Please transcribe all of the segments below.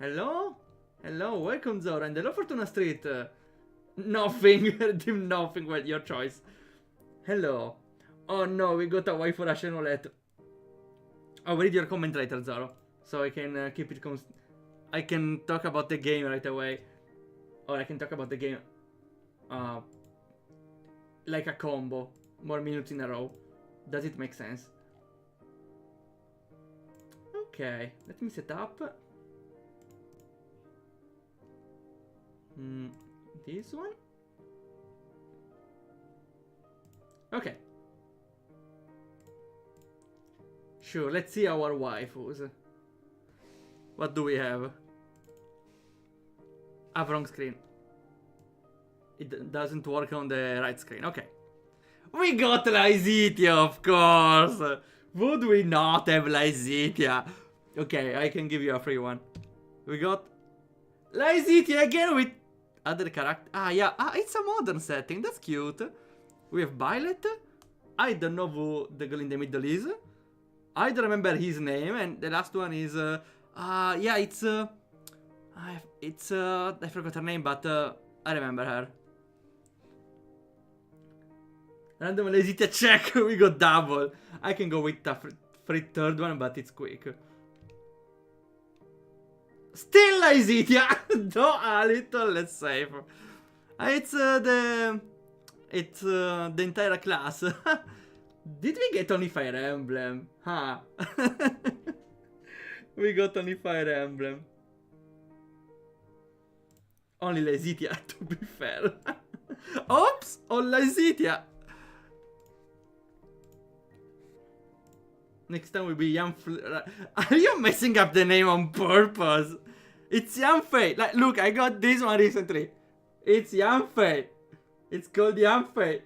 Hello? Hello, welcome Zora, and hello Fortuna Street. Nothing, nothing, well, your choice. Hello. Oh no, we got away for Russian roulette. I'll read your comment later, Zoro. So I can keep it I can talk about the game right away. Or I can talk about the game like a combo. More minutes in a row. Does it make sense? Okay, let me set up. This one? Okay. Sure, let's see our waifus. What do we have? Ah, wrong screen. It doesn't work on the right screen. Okay. We got Lysitia, of course! Would we not have Lysitia? Okay, I can give you a free one. We got Lysitia again with other character. Ah, yeah. Ah, it's a modern setting. That's cute. We have Violet. I don't know who the girl in the middle is. I don't remember his name. And the last one is... yeah, it's... I forgot her name, but I remember her. Random Lysitia check. We got double. I can go with a free third one, but it's quick. Still Lysitia! Though a little less safe. It's the entire class. Did we get only Fire Emblem? Huh. We got only Fire Emblem. Only Lysitia, to be fair. Oops! On Lysitia! Next time will be Are you messing up the name on purpose? It's Yanfei. Like, look, I got this one recently. It's Yanfei. It's called Yanfei.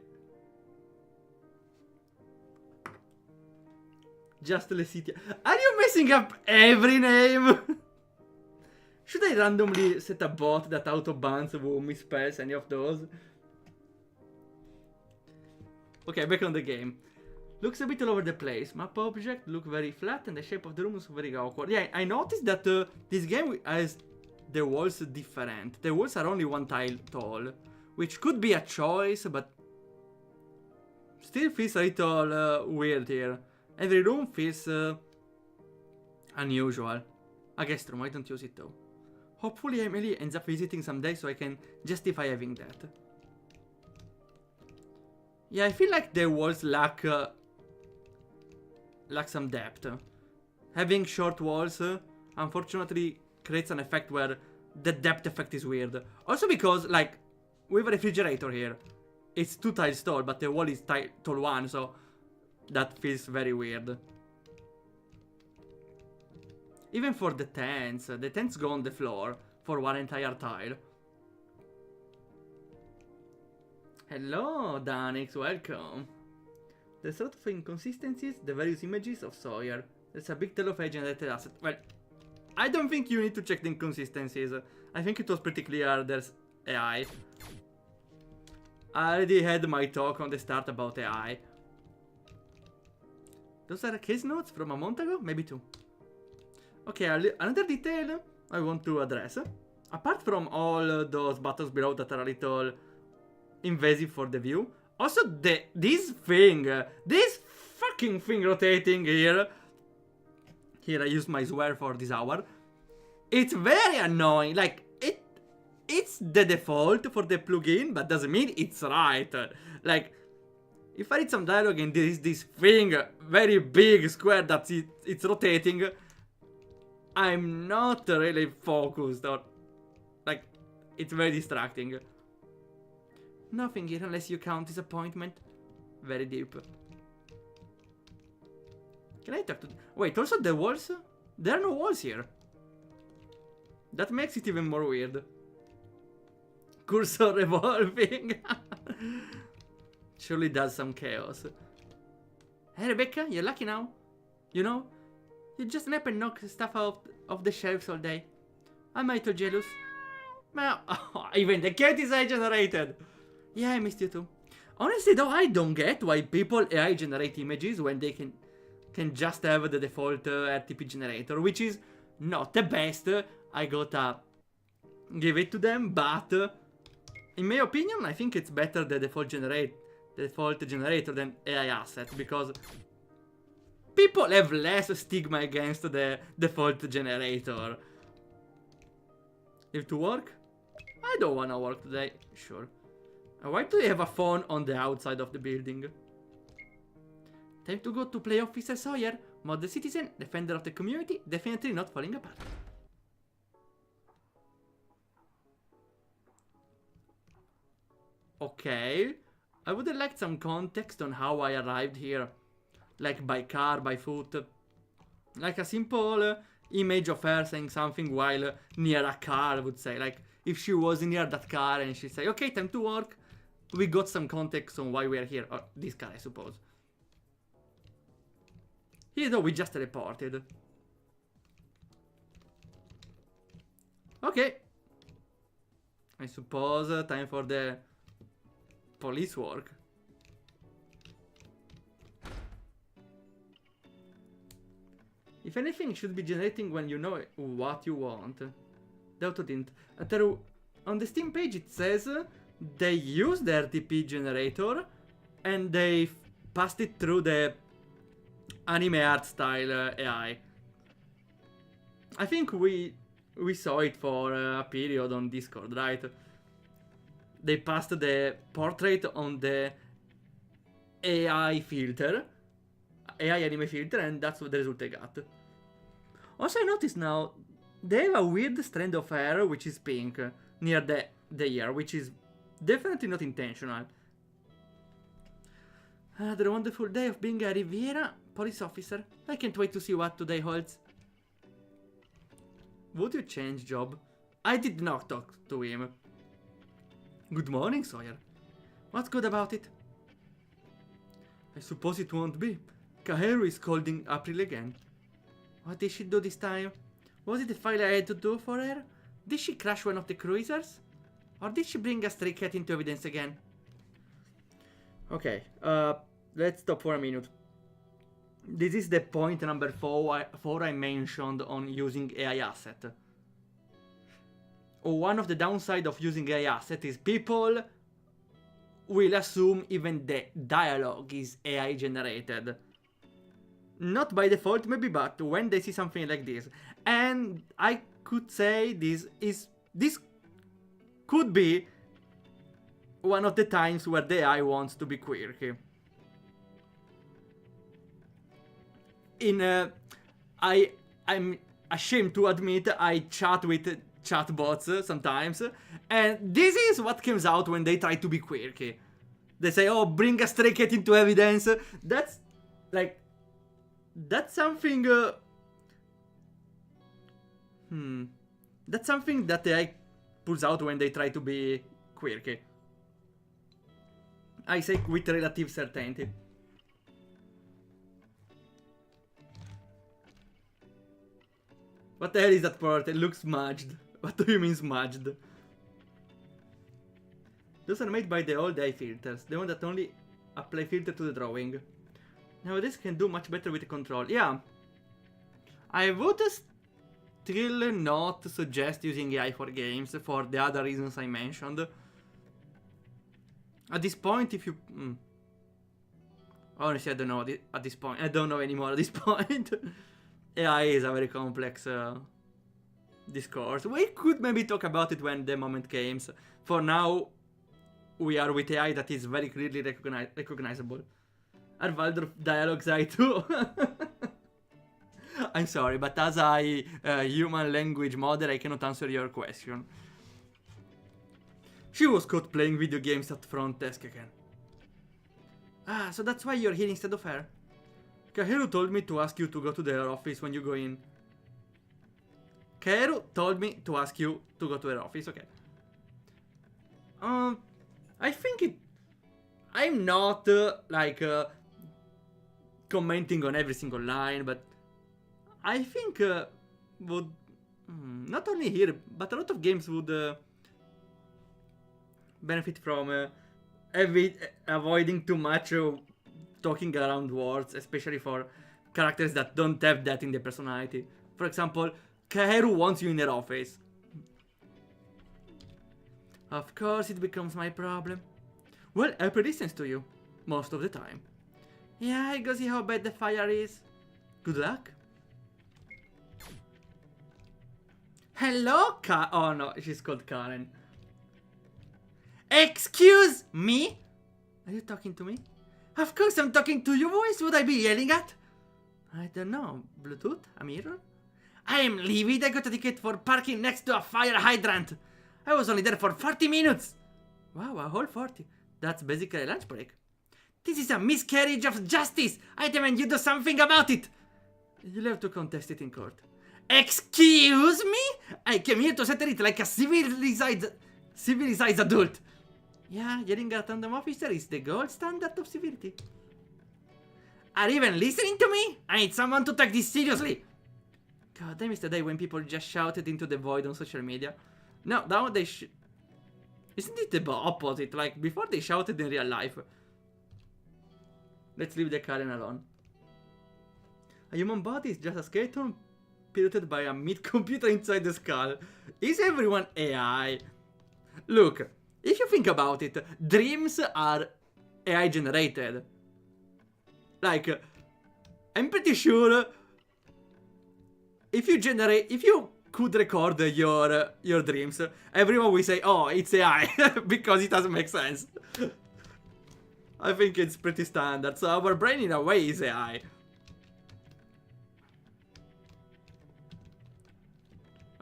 Just Lysitia. Are you messing up every name? Should I randomly set a bot that auto-bans who misspells any of those? Okay, back on the game. Looks a bit all over the place. Map object look very flat and the shape of the room is very awkward. Yeah, I noticed that this game has the walls different. The walls are only one tile tall, which could be a choice, but still feels a little weird here. Every room feels unusual. A guest room, I don't use it though. Hopefully Emily ends up visiting someday so I can justify having that. Yeah, I feel like the walls lack some depth. Having short walls, unfortunately, creates an effect where the depth effect is weird. Also because, like, we have a refrigerator here. It's 2 tiles tall, but the wall is tall 1, so that feels very weird. Even for the tents go on the floor for one entire tile. Hello, Danix, welcome. There's a lot of inconsistencies, the various images of Sawyer. There's a big tail of generated asset. Well, I don't think you need to check the inconsistencies. I think it was pretty clear there's AI. I already had my talk on the start about AI. Those are case notes from a month ago? Maybe 2. Okay, another detail I want to address. Apart from all those buttons below that are a little invasive for the view. Also, this fucking thing rotating here. Here, I use my swear for this hour. It's very annoying. Like, it's the default for the plugin, but doesn't mean it's right. Like, if I read some dialogue and there is this thing, very big square that it's rotating, I'm not really focused or, like, it's very distracting. Nothing here unless you count disappointment. Very deep. Can I talk to... Wait, also the walls? There are no walls here. That makes it even more weird. Cursor revolving. Surely does some chaos. Hey Rebecca, you're lucky now. You know, you just nap and knock stuff out of the shelves all day. I'm a little jealous. Well, even the cat is AI generated. Yeah, I missed you too. Honestly though, I don't get why people AI generate images when they can just have the default RTP generator, which is not the best. I gotta give it to them, but in my opinion, I think it's better the default generator than AI asset, because people have less stigma against the default generator. If to work? I don't wanna work today. Sure. Why do they have a phone on the outside of the building? Time to go to play Officer Sawyer, model citizen, defender of the community, definitely not falling apart. Okay. I would have liked some context on how I arrived here. Like by car, by foot. Like a simple image of her saying something while near a car, I would say. Like if she was near that car and she'd say, okay, time to work. We got some context on why we're here. Or this car, I suppose. Here though, we just reported. Okay. I suppose time for the police work. If anything, it should be generating when you know what you want. The auto didn't. On the Steam page it says they use the RTP generator and they passed it through the anime art style AI. I think we saw it for a period on Discord, right? They passed the portrait on the AI filter, AI anime filter, and that's what the result I got. Also, I noticed now they have a weird strand of hair which is pink near the ear, which is definitely not intentional. The wonderful day of being a Riviera police officer. I can't wait to see what today holds. Would you change job? I did not talk to him. Good morning, Sawyer. What's good about it? I suppose it won't be. Kaheru is scolding April again. What did she do this time? Was it the file I had to do for her? Did she crash one of the cruisers? Or did she bring a stray cat into evidence again? Okay, let's stop for a minute. This is the point number 4 I mentioned on using AI asset. One of the downside of using AI asset is people will assume even the dialogue is AI generated. Not by default maybe, but when they see something like this. And I could say this could be one of the times where the AI wants to be quirky. I'm ashamed to admit I chat with chatbots sometimes, and this is what comes out when they try to be quirky. They say, oh, bring a stray cat into evidence. That's like, that's something that's something that the AI pulls out when they try to be quirky. I say with relative certainty. What the hell is that part? It looks smudged. What do you mean smudged? Those are made by the old AI filters, the one that only apply filter to the drawing. Nowadays can do much better with the control. Yeah. I would still not suggest using AI for games for the other reasons I mentioned. At this point, if you... Honestly, I don't know at this point. I don't know anymore at this point. AI is a very complex discourse. We could maybe talk about it when the moment comes. For now, we are with AI that is very clearly recognizable. Are Waldorf dialogues AI too? I'm sorry, but as a human language model, I cannot answer your question. She was caught playing video games at front desk again. Ah, so that's why you're here instead of her. Kaheru told me to ask you to go to their office when you go in. Kaheru told me to ask you to go to her office, okay. I think it... I'm not, commenting on every single line, but... I think, would... not only here, but a lot of games would... benefit from avoiding too much talking around words, especially for characters that don't have that in their personality. For example, Kaeru wants you in her office. Of course it becomes my problem. Well, I pay distance to you. Most of the time. Yeah, I go see how bad the fire is. Good luck. Hello, oh no, she's called Karen. Excuse me? Are you talking to me? Of course I'm talking to you. Who else would I be yelling at? I don't know. Bluetooth? A mirror? I am livid. I got a ticket for parking next to a fire hydrant. I was only there for 40 minutes. Wow, a whole 40. That's basically a lunch break. This is a miscarriage of justice. I demand you do something about it. You'll have to contest it in court. Excuse me? I came here to settle it like a civilized adult. Yeah, yelling at a random officer is the gold standard of civility. Are you even listening to me? I need someone to take this seriously. God, I miss the day when people just shouted into the void on social media. No, now they Isn't it the opposite? Like, before they shouted in real life. Let's leave the Karen alone. A human body is just a skeleton piloted by a meat computer inside the skull. Is everyone AI? Look, if you think about it, dreams are AI generated. Like, I'm pretty sure if you could record your dreams, everyone will say, oh, it's AI, because it doesn't make sense. I think it's pretty standard, so our brain in a way is AI.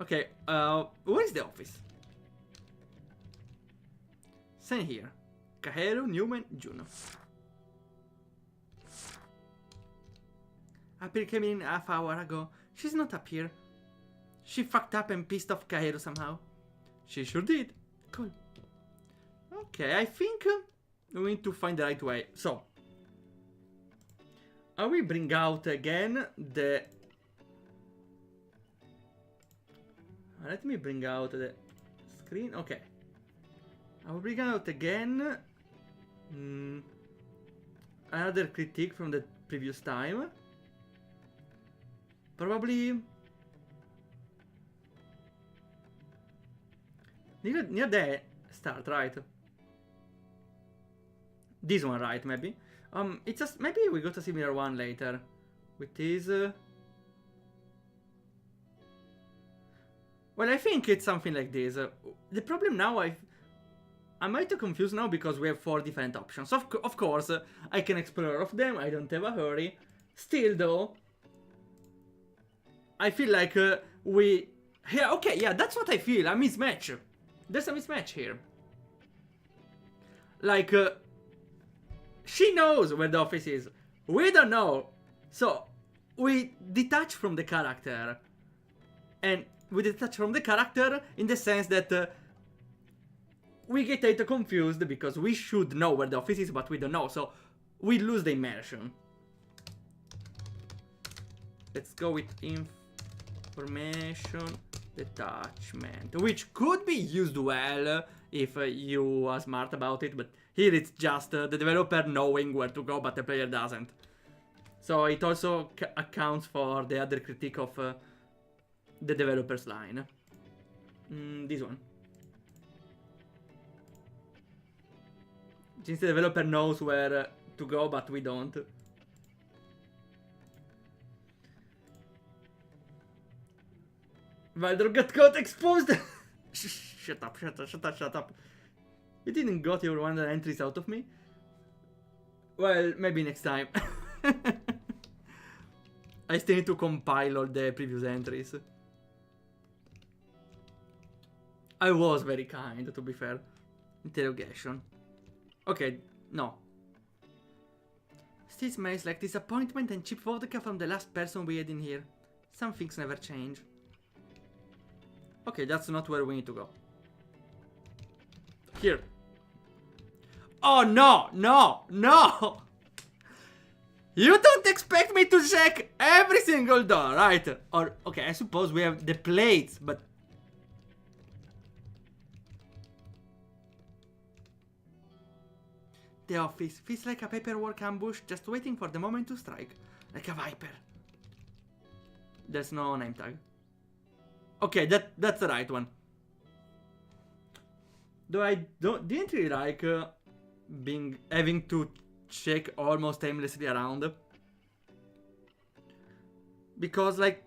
Okay, where is the office? Send here. Kaeru, Newman, Juno. April came in half hour ago. She's not up here. She fucked up and pissed off Kaeru somehow. She sure did. Cool. Okay, I think we need to find the right way. So, I will bring out again the... Let me bring out the screen. Okay. I will bring out again another critique from the previous time. Probably near the start, right? This one, right? Maybe. It's just maybe we got a similar one later. With this. Well, I think it's something like this. The problem now, I'm a little confused now because we have 4 different options. Of course, I can explore all of them. I don't have a hurry. Still, though, I feel like yeah, okay, yeah, that's what I feel. A mismatch. There's a mismatch here. Like, she knows where the office is. We don't know. So, we detach from the character. And we detach from the character in the sense that we get a little confused because we should know where the office is, but we don't know. So, we lose the immersion. Let's go with information detachment, which could be used well if you are smart about it, but here it's just the developer knowing where to go, but the player doesn't. So it also accounts for the other critique of the developer's line. This one. Since the developer knows where to go, but we don't. Waldorf got exposed! Shut up. You didn't got your 100 entries out of me? Well, maybe next time. I still need to compile all the previous entries. I was very kind, to be fair. Interrogation. Okay, no. Still smells like disappointment and cheap vodka from the last person we had in here. Some things never change. Okay, that's not where we need to go. Here. Oh, no! You don't expect me to check every single door, right? Or, okay, I suppose we have the plates, but... The office feels like a paperwork ambush, just waiting for the moment to strike. Like a viper. There's no name tag. Okay, that's the right one. Though I didn't really like having to check almost aimlessly around. Because, like,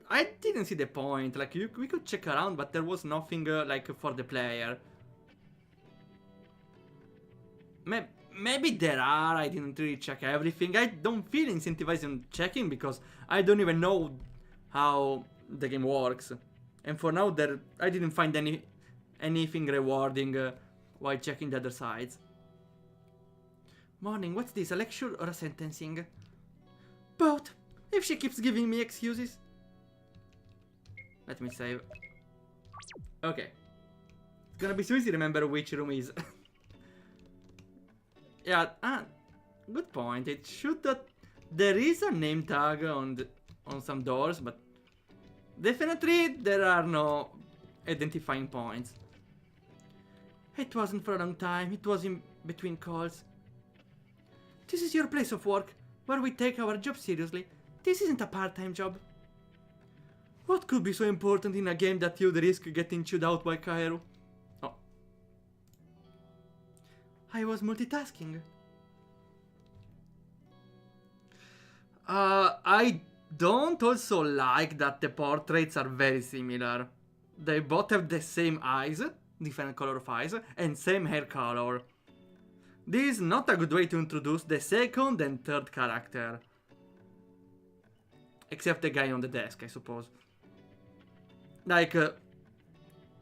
I didn't see the point. Like, we could check around, but there was nothing, like, for the player. Maybe there are, I didn't really check everything. I don't feel incentivized on checking because I don't even know how the game works. And for now, I didn't find anything rewarding while checking the other sides. Morning, what's this, a lecture or a sentencing? Both, if she keeps giving me excuses. Let me save. Okay. It's gonna be so easy to remember which room is. Yeah, good point. It should there is a name tag on some doors, but definitely there are no identifying points. It wasn't for a long time. It was in between calls. This is your place of work, where we take our job seriously. This isn't a part-time job. What could be so important in a game that you'd risk getting chewed out by Kaeru? Oh. I was multitasking. I don't also like that the portraits are very similar. They both have the same eyes, different color of eyes, and same hair color. This is not a good way to introduce the second and third character. Except the guy on the desk, I suppose. Like,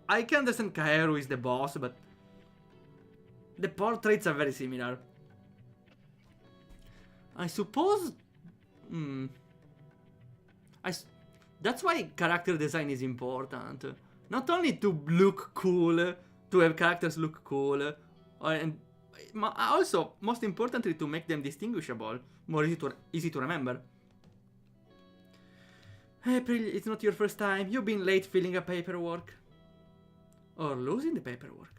I can understand Kaeru is the boss, but the portraits are very similar. I suppose... that's why character design is important. Not only to look cool, to have characters look cool, and also, most importantly, to make them distinguishable, more easy to remember. April, it's not your first time. You've been late filling up paperwork. Or losing the paperwork.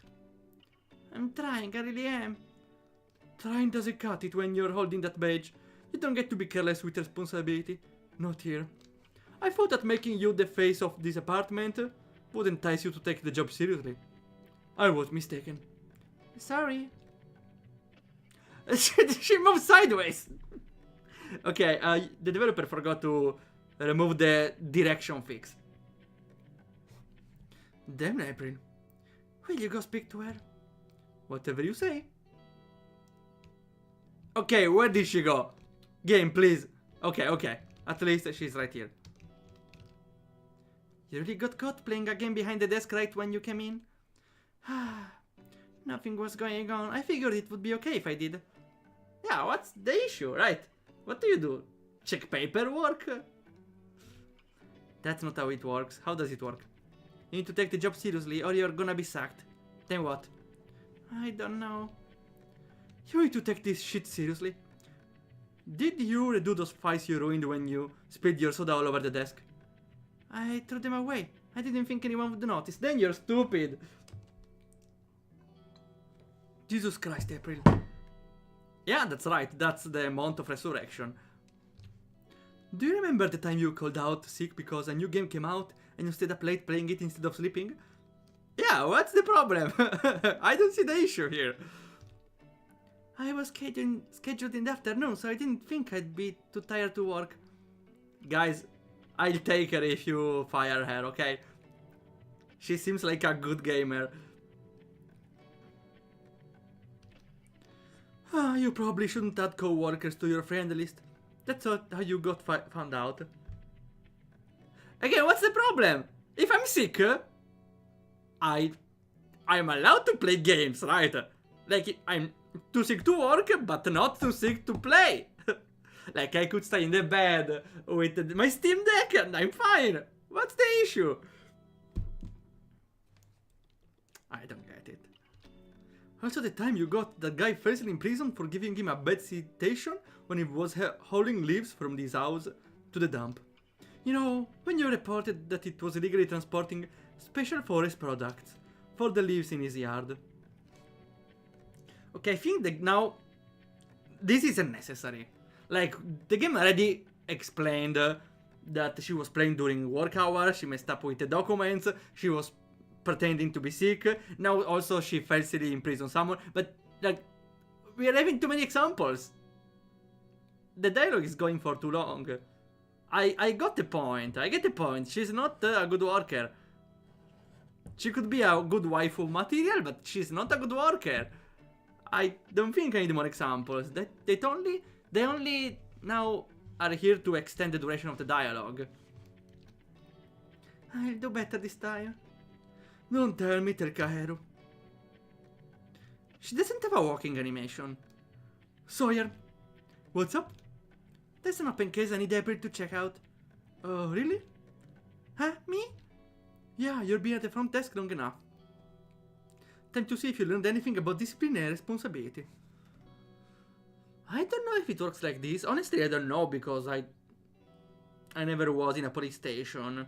I'm trying, I really am. Trying doesn't cut it when you're holding that badge. You don't get to be careless with responsibility. Not here. I thought that making you the face of this apartment would entice you to take the job seriously. I was mistaken. Sorry. She moved sideways. Okay, the developer forgot to remove the direction fix. Damn, April. Will you go speak to her? Whatever you say. Okay, where did she go? Game, please. Okay. At least she's right here. You really got caught playing a game behind the desk right when you came in? Nothing was going on. I figured it would be okay if I did. Yeah, what's the issue, right? What do you do? Check paperwork? That's not how it works. How does it work? You need to take the job seriously or you're gonna be sacked. Then what? I don't know. You need to take this shit seriously. Did you redo those files you ruined when you spilled your soda all over the desk? I threw them away. I didn't think anyone would notice. Then you're stupid. Jesus Christ, April. Yeah, that's right. That's the Mount of Resurrection. Do you remember the time you called out sick because a new game came out and you stayed up late playing it instead of sleeping? Yeah, what's the problem? I don't see the issue here. I was scheduled in the afternoon, so I didn't think I'd be too tired to work. Guys, I'll take her if you fire her, okay? She seems like a good gamer. You probably shouldn't add co-workers to your friend list. That's how you got found out. Again, what's the problem? If I'm sick, I'm allowed to play games, right? Like, I'm too sick to work, but not too sick to play. Like, I could stay in the bed with my Steam Deck and I'm fine. What's the issue? I don't get it. Also, the time you got that guy firstly in prison for giving him a bad citation when he was hauling leaves from his house to the dump. You know, when you reported that it was illegally transporting special forest products for the leaves in his yard. Okay, I think that now this isn't necessary. Like, the game already explained that she was playing during work hours, she messed up with the documents, she was pretending to be sick, now also she fell silly in prison someone, but like, we are having too many examples. The dialogue is going for too long. I got the point, I get the point, she's not a good worker. She could be a good waifu material, but she's not a good worker. I don't think I need more examples. They only now are here to extend the duration of the dialogue. I'll do better this time. Don't tell me, Telkaheru. She doesn't have a walking animation. Sawyer, what's up? There's an open case I need April to check out. Oh, really? Huh? Me? Yeah, you'll be at the front desk long enough. Time to see if you learned anything about disciplinary responsibility. I don't know if it works like this. Honestly, I don't know, because I never was in a police station.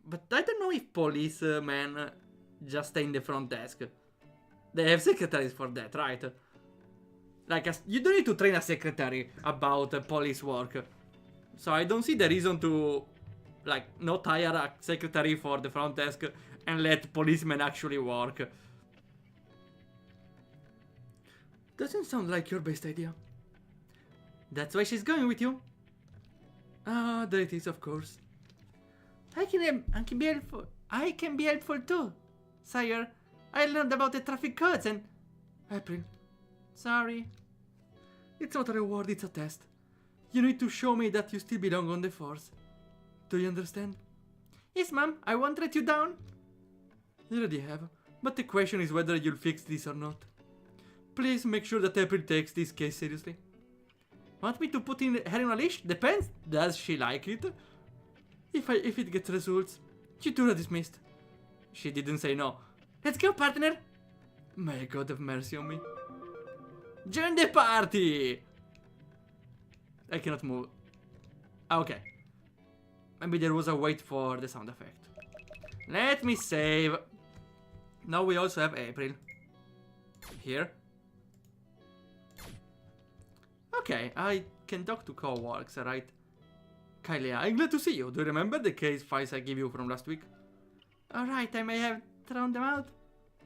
But I don't know if policemen just stay in the front desk. They have secretaries for that, right? Like, you don't need to train a secretary about police work. So I don't see the reason to, like, not hire a secretary for the front desk and let policemen actually work. Doesn't sound like your best idea. That's why she's going with you. Ah, there it is, of course. I can be helpful too, sire. I learned about the traffic codes and... April. Sorry. It's not a reward, it's a test. You need to show me that you still belong on the force. Do you understand? Yes, ma'am. I won't let you down. You already have. But the question is whether you'll fix this or not. Please make sure that April takes this case seriously. Want me to put her in a leash? Depends. Does she like it? If it gets results, you are dismissed. She didn't say no. Let's go, partner. May God have mercy on me. Join the party! I cannot move. Okay. Maybe there was a wait for the sound effect. Let me save. Now we also have April. Here. Okay, I can talk to co-workers, right? Kylia, I'm glad to see you. Do you remember the case files I gave you from last week? Alright, I may have thrown them out.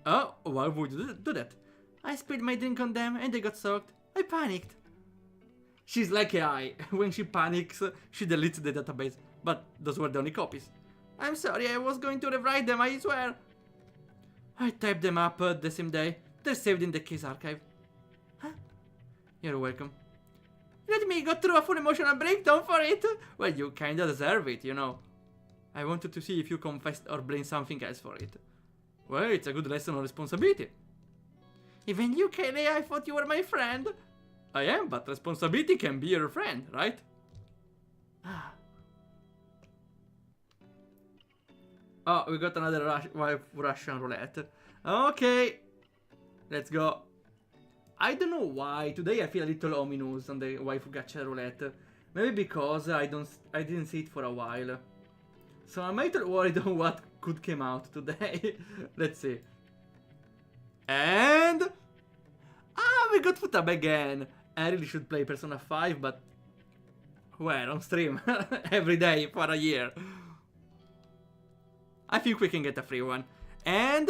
Oh, why would you do that? I spilled my drink on them and they got soaked. I panicked. She's like AI. When she panics, she deletes the database. But those were the only copies. I'm sorry, I was going to rewrite them, I swear. I typed them up the same day. They're saved in the case archive. Huh? You're welcome. Let me go through a full emotional breakdown for it. Well, you kinda deserve it, you know. I wanted to see if you confessed or blamed something else for it. Well, it's a good lesson on responsibility. Even you, Kaylee, I thought you were my friend. I am, but responsibility can be your friend, right? Ah. Oh, we got another Russian roulette. Okay. Let's go. I don't know why. Today I feel a little ominous on the waifu gacha roulette. Maybe because I didn't see it for a while. So I'm a little worried on what could come out today. Let's see. And... ah, we got Futab again. I really should play Persona 5, but... where? On stream. Every day for a year. I think we can get a free one. And...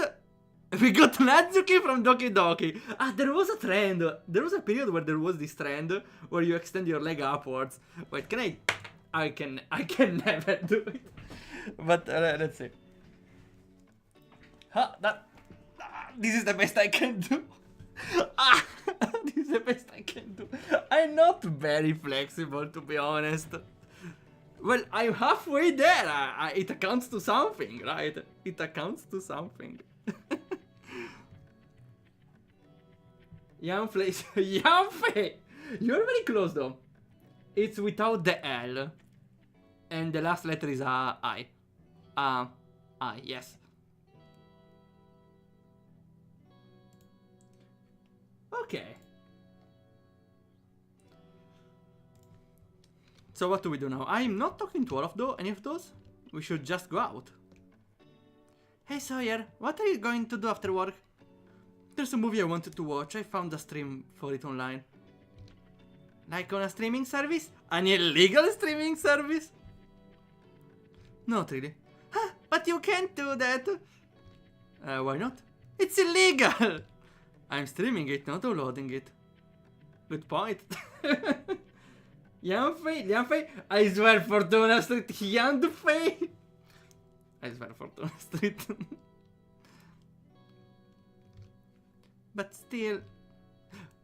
we got Natsuki from Doki Doki. Ah, there was a trend. There was a period where there was this trend where you extend your leg upwards. Wait, can I can never do it. But let's see. Huh, this is the best I can do. Ah, this is the best I can do. I'm not very flexible, to be honest. Well, I'm halfway there. It accounts to something, right? It accounts to something. Yanfei, Yanfei! You're very close though. It's without the L. And the last letter is I. I, yes. Okay. So what do we do now? I'm not talking to all of any of those. We should just go out. Hey Sawyer, what are you going to do after work? There's a movie I wanted to watch. I found a stream for it online. Like on a streaming service? An illegal streaming service? Not really. Huh, but you can't do that. Why not? It's illegal! I'm streaming it, not downloading it. Good point. Yanfei, I swear Fortuna Street, Yanfei. I swear Fortuna Street. But still...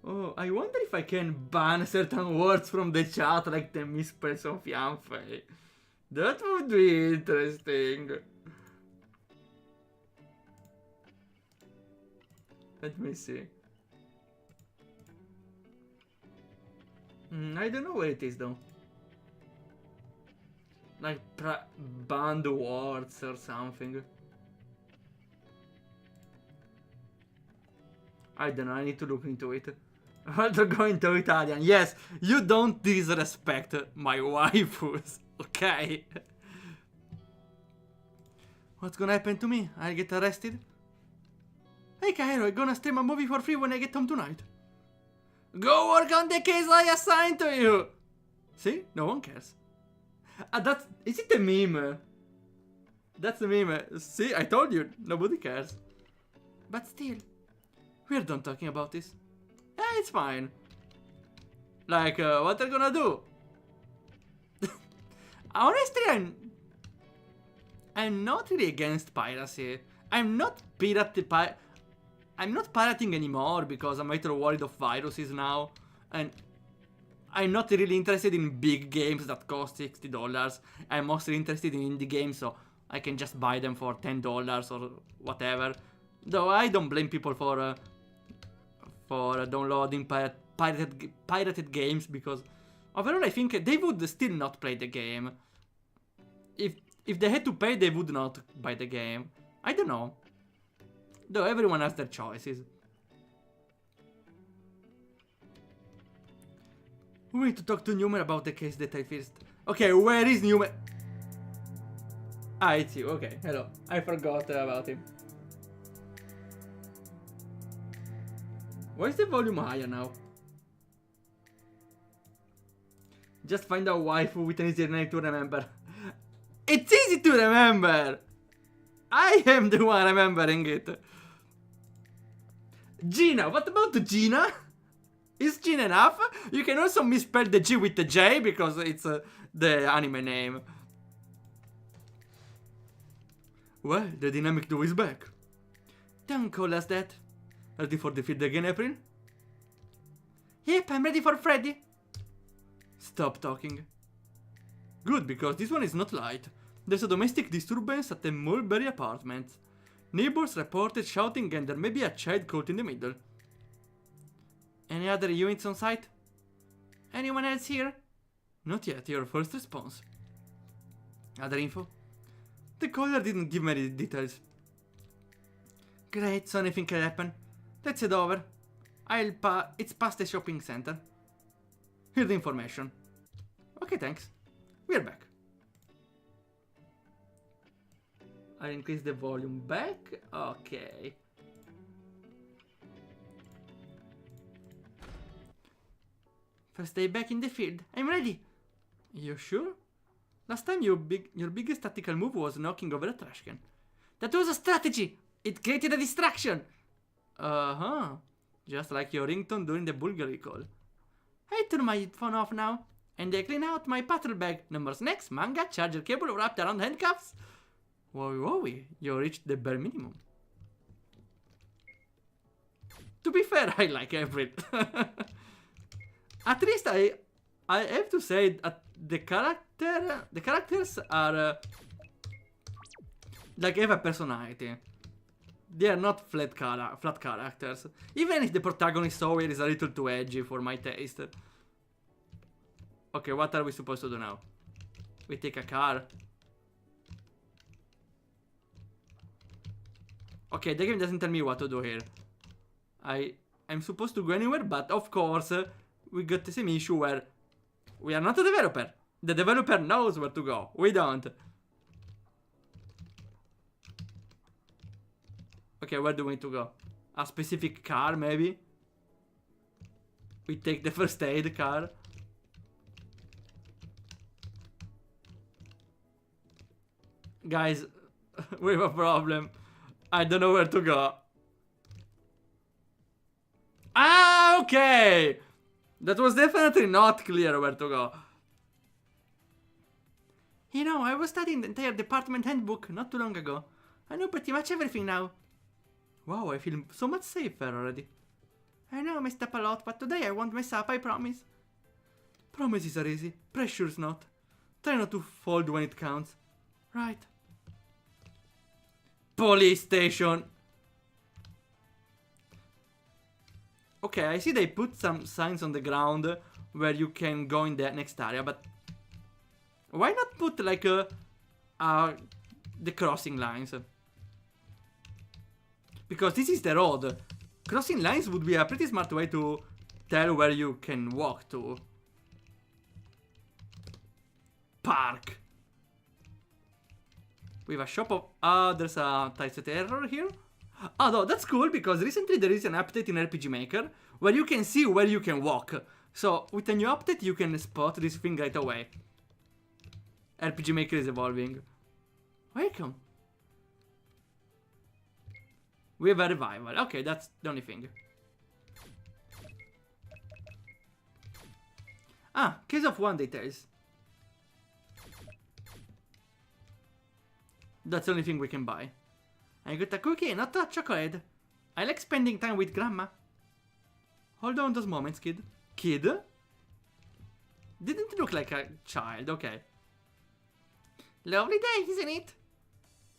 Oh, I wonder if I can ban certain words from the chat, like the misspells of Yanfei. That would be interesting. Let me see. I don't know where it is though. Like banned words or something. I don't know, I need to look into it. I'll go into Italian. Yes, you don't disrespect my waifus, okay? What's gonna happen to me? I'll get arrested? Hey Cairo, I'm gonna stream a movie for free when I get home tonight. Go work on the case I assigned to you! See? No one cares. Is it a meme? That's a meme. See, I told you, nobody cares. But still, we're done talking about this. Yeah, it's fine. Like, what they're gonna do? Honestly, I'm not really against piracy. I'm not pirating anymore because I'm a little worried of viruses now. And I'm not really interested in big games that cost $60. I'm mostly interested in indie games, so I can just buy them for $10 or whatever. Though I don't blame people for downloading pirated games, because overall I think they would still not play the game. If they had to pay, they would not buy the game. I don't know. Though everyone has their choices. We need to talk to Newman about the case that I first... Okay, where is Newman? Ah, it's you. Okay, hello. I forgot about him. Why is the volume higher now? Just find a waifu with an easier name to remember. It's easy to remember! I am the one remembering it. Gina, what about Gina? Is Gina enough? You can also misspell the G with the J because it's the anime name. Well, the dynamic duo is back. Don't call us that. Ready for the field again, April? Yep, I'm ready for Freddy. Stop talking. Good, because this one is not light. There's a domestic disturbance at the Mulberry apartment. Neighbors reported shouting and there may be a child caught in the middle. Any other units on site? Anyone else here? Not yet, your first response. Other info? The caller didn't give many details. Great, so anything can happen. Let's head over. It's past the shopping center. Here's the information. Okay, thanks. We're back. I'll increase the volume back. Okay. First day back in the field. I'm ready. You sure? Last time your biggest tactical move was knocking over a trash can. That was a strategy. It created a distraction. Uh-huh. Just like your ringtone during the Bulgari call. I turn my phone off now. And I clean out my patrol bag. Number snacks, manga, charger cable wrapped around handcuffs. Whoa, you reached the bare minimum. To be fair, I like April. At least I have to say that the characters are like have a personality. They are not flat characters. Even if the protagonist Sawyer is a little too edgy for my taste. Okay, what are we supposed to do now? We take a car. Okay, the game doesn't tell me what to do here. I'm supposed to go anywhere, but of course, we got the same issue where we are not a developer. The developer knows where to go. We don't. Okay, where do we need to go? A specific car, maybe? We take the first aid car. Guys, we have a problem. I don't know where to go. Ah, okay! That was definitely not clear where to go. You know, I was studying the entire department handbook not too long ago. I know pretty much everything now. Wow, I feel so much safer already. I know I messed up a lot, but today I won't mess up, I promise. Promises are easy, pressure's not. Try not to fold when it counts. Right. Police station. Okay, I see they put some signs on the ground where you can go in the next area, but why not put like the crossing lines? Because this is the road. Crossing lines would be a pretty smart way to tell where you can walk to. Park. We have a shop of... there's a typeset error here. Oh, no, that's cool because recently there is an update in RPG Maker where you can see where you can walk. So, with a new update you can spot this thing right away. RPG Maker is evolving. Welcome. We have a revival. Okay, that's the only thing. Ah, case of one details. That's the only thing we can buy. I got a cookie, not a chocolate. I like spending time with grandma. Hold on those moments, kid. Kid? Didn't look like a child, okay. Lovely day, isn't it?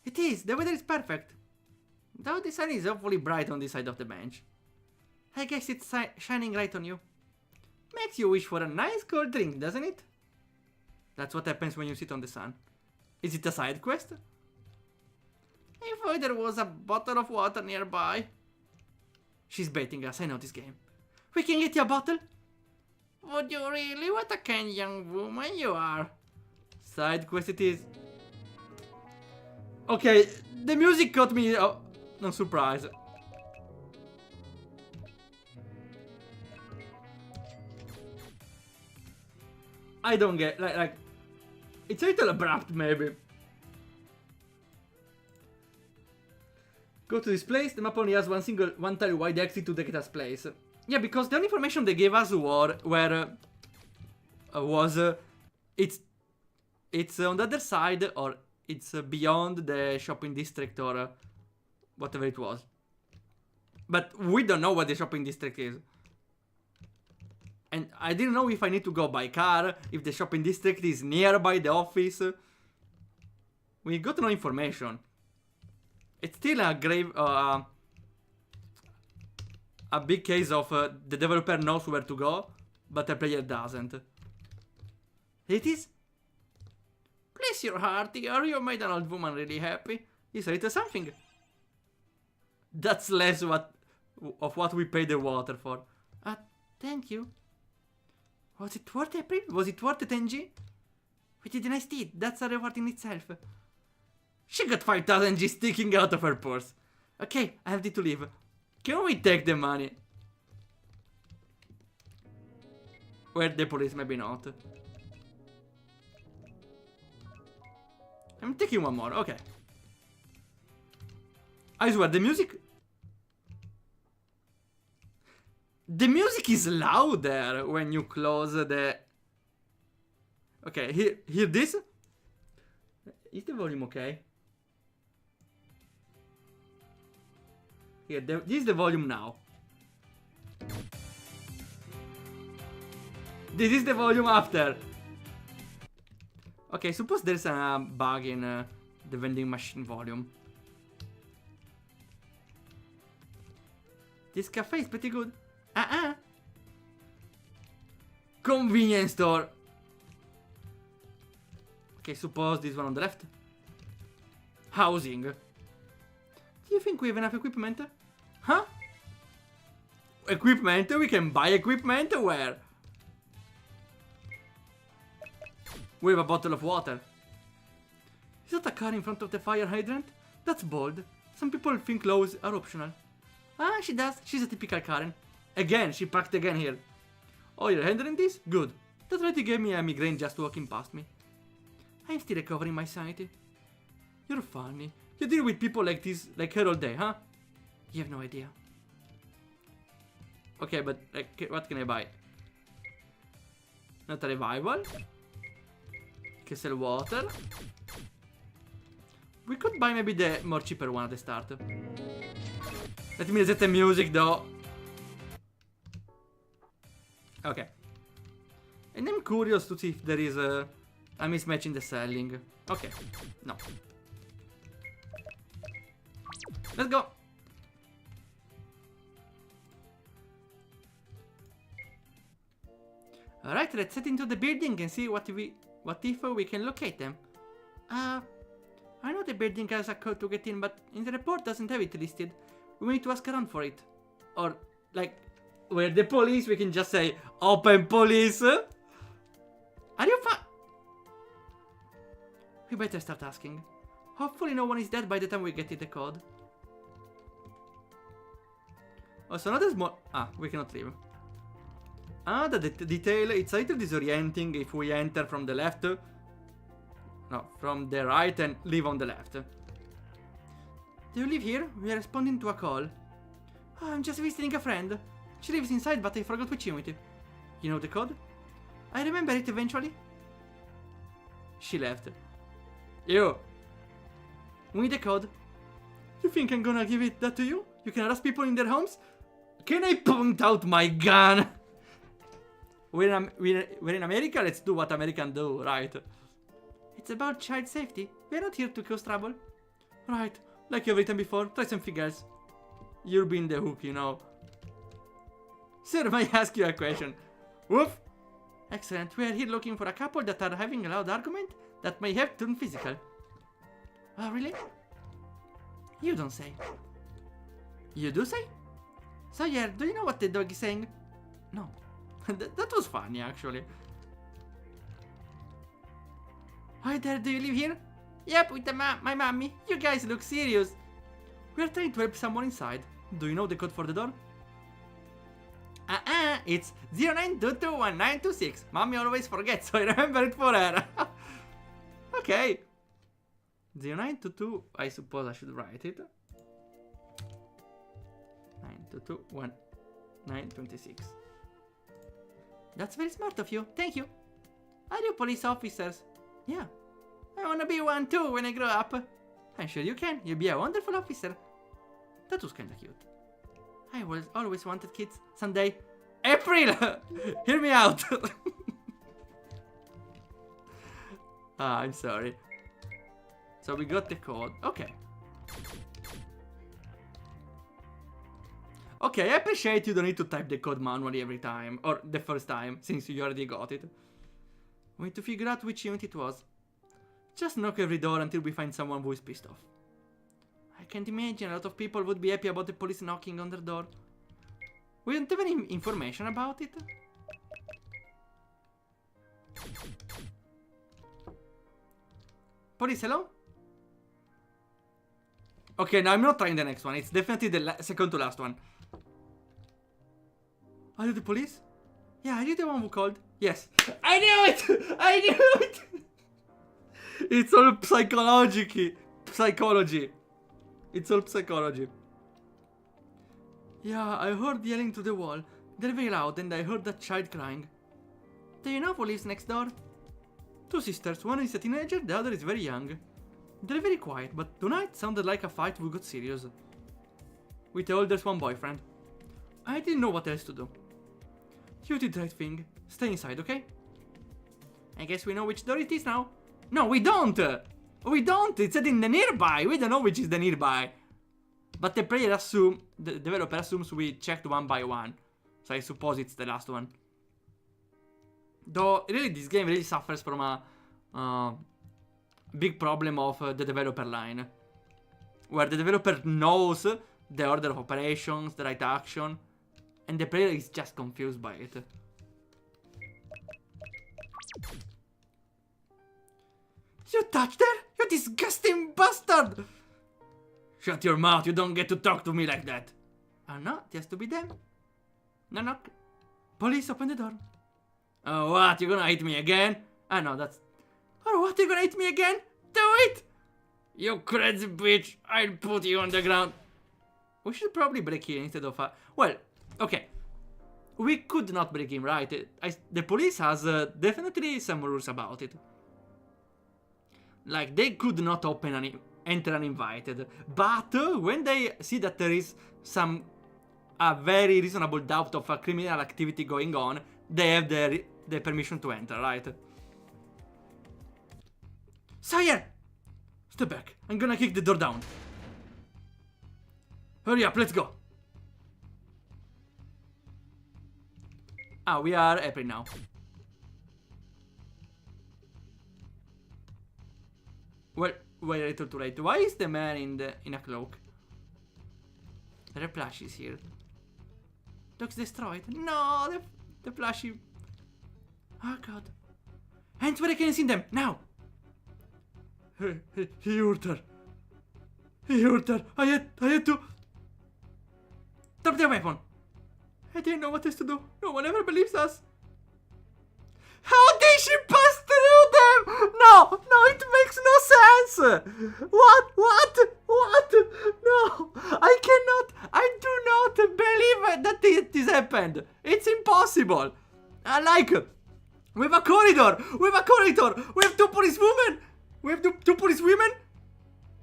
It is, the weather is perfect. Though the sun is awfully bright on this side of the bench. I guess it's shining right on you. Makes you wish for a nice cold drink, doesn't it? That's what happens when you sit on the sun. Is it a side quest? If only there was a bottle of water nearby. She's baiting us, I know this game. We can get you a bottle? Would you really? What a kind young woman you are. Side quest it is. Okay, the music got me... no surprise. I don't get... Like... It's a little abrupt, maybe. Go to this place, the map only has one tile wide exit to the Keta's place. Yeah, because the only information they gave us it's on the other side, or it's beyond the shopping district, or whatever it was. But we don't know what the shopping district is. And I didn't know if I need to go by car, if the shopping district is nearby the office. We got no information. It's still a grave, a big case of the developer knows where to go, but the player doesn't. It is? Bless your heart, dear, you made an old woman really happy. Is it something? That's less of what we paid the water for. Thank you. Was it worth it, April? Was it worth it, NG? We did a nice deed, that's a reward in itself. She got 5,000 G sticking out of her purse. Okay, I have to leave. Can we take the money? Where the police, maybe not. I'm taking one more, okay. I swear, the music... The music is louder when you close the... Okay, hear this? Is the volume okay? Here, this is the volume now. This is the volume after. Okay, suppose there's a bug in the vending machine volume. This cafe is pretty good. Convenience store. Okay, suppose this one on the left. Housing. Do you think we have enough equipment? Huh? Equipment? We can buy equipment? Where? We have a bottle of water. Is that a car in front of the fire hydrant? That's bold. Some people think laws are optional. Ah, she does. She's a typical Karen. Again, she parked again here. Oh, you're handling this? Good. That lady gave me a migraine just walking past me. I'm still recovering my sanity. You're funny. You deal with people like this, like her all day, huh? You have no idea. Okay, but like, what can I buy? Not a revival. Can sell water. We could buy maybe the more cheaper one at the start. Let me reset the music though. Okay. And I'm curious to see if there is a mismatch in the selling. Okay. No. Let's go. Alright, let's head into the building and see what if we can locate them. I know the building has a code to get in, but in the report doesn't have it listed. We need to ask around for it. Or, like, we're the police, we can just say, open police. Are you fine? We better start asking. Hopefully no one is dead by the time we get to the code. Oh, so now there's more. Ah, we cannot leave. Ah, the detail, it's a little disorienting if we enter from the left. No, from the right and leave on the left. Do you live here? We are responding to a call. Oh, I'm just visiting a friend. She lives inside, but I forgot which unit. You know the code? I remember it eventually. She left. You. We need the code. You think I'm gonna give that to you? You can arrest people in their homes? Can I point out my gun? We're in America, let's do what Americans do, right? It's about child safety. We're not here to cause trouble. Right, like every time before, try something else. You'll be in the hook, you know. Sir, may I ask you a question? Woof! Excellent, we are here looking for a couple that are having a loud argument that may have turned physical. Oh, really? You don't say. You do say? So yeah, do you know what the dog is saying? No. That was funny, actually. Hi there, do you live here? Yep, with my mommy. You guys look serious. We're trying to help someone inside. Do you know the code for the door? It's 09221926. Mommy always forgets, so I remember it for her. Okay. 0922, I suppose I should write it. 9221926. That's very smart of you. Thank you. Are you police officers? Yeah. I wanna be one too when I grow up. I'm sure you can. You'll be a wonderful officer. That was kinda cute. I always wanted kids. Someday. April! Hear me out! I'm sorry. So we got the code. Okay. Okay, I appreciate you don't need to type the code manually every time. Or the first time, since you already got it. We need to figure out which unit it was. Just knock every door until we find someone who is pissed off. I can't imagine a lot of people would be happy about the police knocking on their door. We don't have any information about it. Police, hello? Okay, no, I'm not trying the next one. It's definitely the second to last one. Are you the police? Yeah, are you the one who called? Yes. I knew it! I knew it! It's all psychology. It's all psychology. Yeah, I heard yelling to the wall. They're very loud and I heard that child crying. Do you know who lives next door? Two sisters, one is a teenager, the other is very young. They're very quiet, but tonight sounded like a fight who got serious. With the oldest one boyfriend. I didn't know what else to do. You did the right thing. Stay inside, okay? I guess we know which door it is now. No, we don't! We don't! It said in the nearby! We don't know which is the nearby. But the developer assumes we checked one by one. So I suppose it's the last one. Though, really, this game really suffers from a big problem of the developer line. Where the developer knows the order of operations, the right action, and the player is just confused by it. You touched her? You disgusting bastard! Shut your mouth, you don't get to talk to me like that. Oh no, it has to be them. Knock knock. Police, open the door. Oh what, you gonna hit me again? Ah no, that's... Oh what, you gonna hit me again? Do it! You crazy bitch, I'll put you on the ground. We should probably break in instead of... well, okay. We could not break in, right? The police has definitely some rules about it. Like, they could not enter uninvited. But when they see that there is a very reasonable doubt of a criminal activity going on, they have the permission to enter, right? Sire! Step back. I'm gonna kick the door down. Hurry up, let's go. Ah, we are April now. Well, wait a little too late. Why is the man in a cloak? The plushie is here. Looks destroyed. No, the plushie. Oh god. Hands where I can see them now. He hurt her. He hurt her. I had to drop the weapon. I didn't know what else to do. No one ever believes us. How did she pass through them? No, it makes no sense. What? No, I do not believe that this happened. It's impossible. We have a corridor. We have two policewomen. We have two policewomen.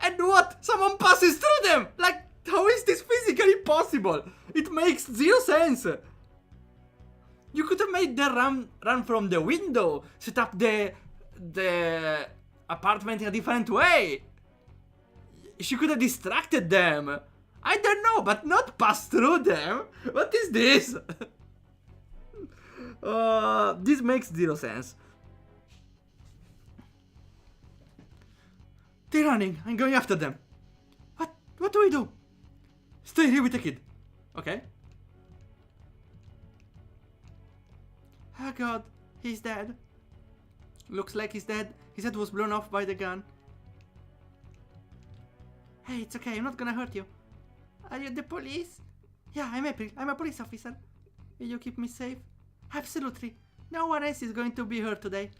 And what? Someone passes through them. Like, how is this physically possible? It makes zero sense. You could have made them run from the window, set up the apartment in a different way. She could have distracted them. I don't know, but not pass through them. What is this? This makes zero sense. They're running. I'm going after them. What do we do? Stay here with the kid. Okay. Oh god, he's dead. Looks like he's dead. His head was blown off by the gun. Hey, it's okay, I'm not gonna hurt you. Are you the police? Yeah, I'm April. I'm a police officer. Will you keep me safe? Absolutely. No one else is going to be hurt today.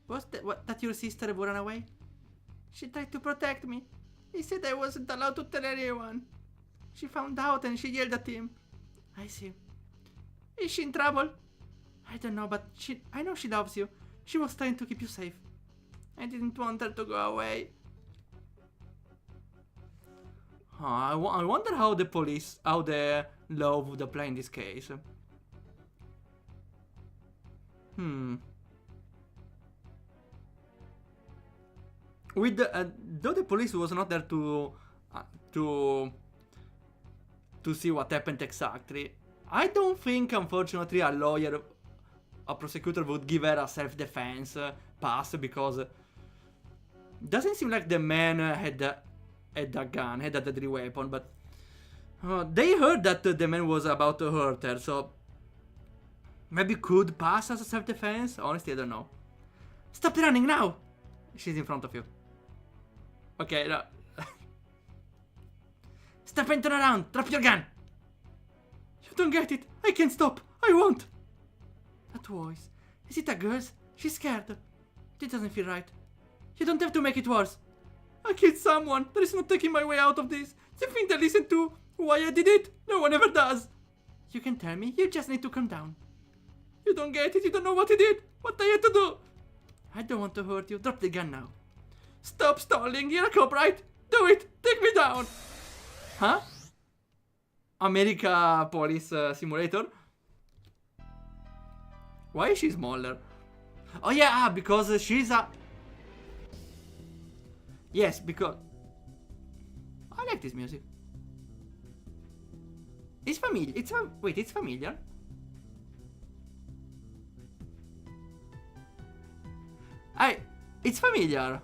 Was that your sister who ran away? She tried to protect me. He said I wasn't allowed to tell anyone. She found out and she yelled at him. I see. Is she in trouble? I don't know, but I know she loves you. She was trying to keep you safe. I didn't want her to go away. I wonder how the law would apply in this case. With though the police was not there to see what happened exactly, I don't think, unfortunately, a prosecutor would give her a self-defense pass, because doesn't seem like the man had a gun, had a deadly weapon, but they heard that the man was about to hurt her, so maybe could pass as a self-defense. Honestly, I don't know. Stop running now! She's in front of you. Okay, no. Stop and turn around! Drop your gun! You don't get it! I can't stop! I won't! That voice. Is it a girl's? She's scared. It doesn't feel right. You don't have to make it worse. I killed someone. There is no taking my way out of this. You think they listen to why I did it? No one ever does. You can tell me. You just need to calm down. You don't get it. You don't know what he did. What I had to do. I don't want to hurt you. Drop the gun now. Stop stalling. You're a cop, right? Do it. Take me down. Huh? America Police Simulator. Why is she smaller? Oh yeah, because she's a... Yes, because... I like this music. It's familiar. Wait, it's familiar. It's familiar.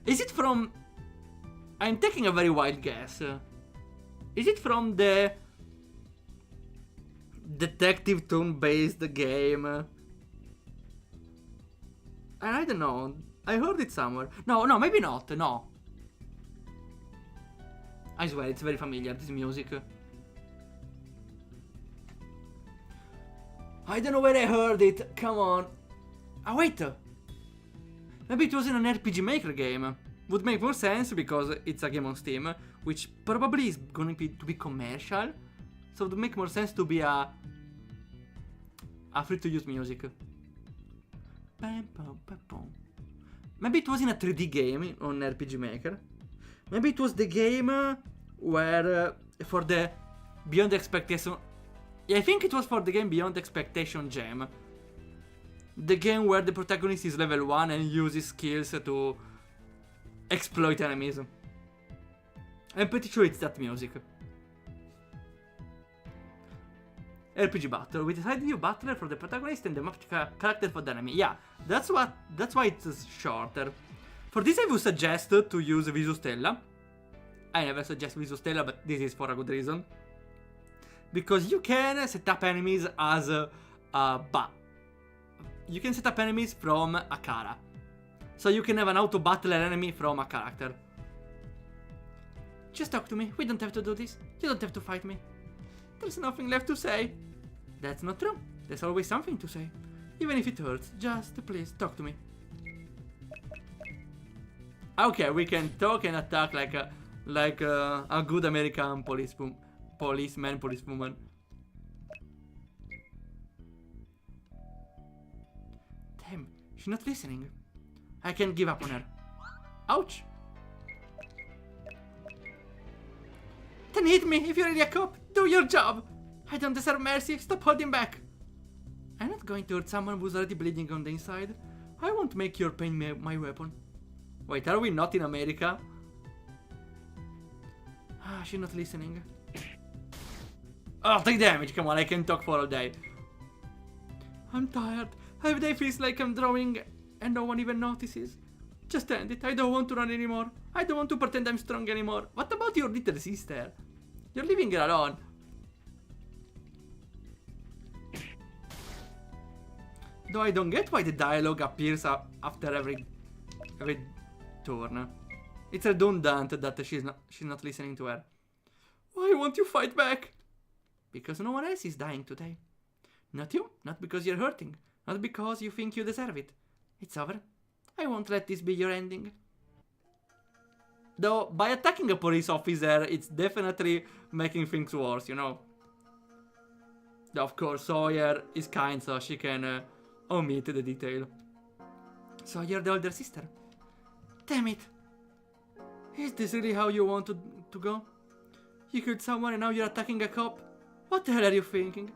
Is it from... I'm taking a very wild guess. Is it from the detective turn-based game? And I don't know. I heard it somewhere. No, maybe not. No. I swear, it's very familiar, this music. I don't know where I heard it. Come on. Ah, wait. Maybe it was in an RPG Maker game. Would make more sense because it's a game on Steam, which probably is going to be commercial. So it would make more sense to be a free-to-use music. Maybe it was in a 3D game on RPG Maker. Maybe it was the game where for the Beyond Expectation. Yeah, I think it was for the game Beyond Expectation Gem. The game where the protagonist is level 1 and uses skills to exploit enemies. I'm pretty sure it's that music. RPG battle. We decide new battler for the protagonist and the map character for the enemy. Yeah, that's why it's shorter. For this I would suggest to use Visustella. I never suggest Visustella, but this is for a good reason. Because you can set up enemies as you can set up enemies from a Kara. So you can have an auto battler enemy from a character. Just talk to me. We don't have to do this. You don't have to fight me. There's nothing left to say. That's not true. There's always something to say. Even if it hurts. Just please talk to me. Okay, we can talk and attack like a good American policeman, policewoman. Damn, she's not listening. I can't give up on her. Ouch. Then hit me if you're really a cop. Do your job. I don't deserve mercy. Stop holding back. I'm not going to hurt someone who's already bleeding on the inside. I won't make your pain my weapon. Wait, are we not in America? Ah, she's not listening. Oh, take damage. Come on, I can talk for all day. I'm tired. Every day feels like I'm drawing and no one even notices. Just end it. I don't want to run anymore. I don't want to pretend I'm strong anymore. What about your little sister? You're leaving her alone. Though I don't get why the dialogue appears after every turn. It's redundant that she's not listening to her. Why won't you fight back? Because no one else is dying today. Not you. Not because you're hurting. Not because you think you deserve it. It's over. I won't let this be your ending. Though, by attacking a police officer, it's definitely making things worse, you know. Though, of course, Sawyer is kind, so she can omit the detail. So you're the older sister. Damn it. Is this really how you want to go? You killed someone and now you're attacking a cop? What the hell are you thinking?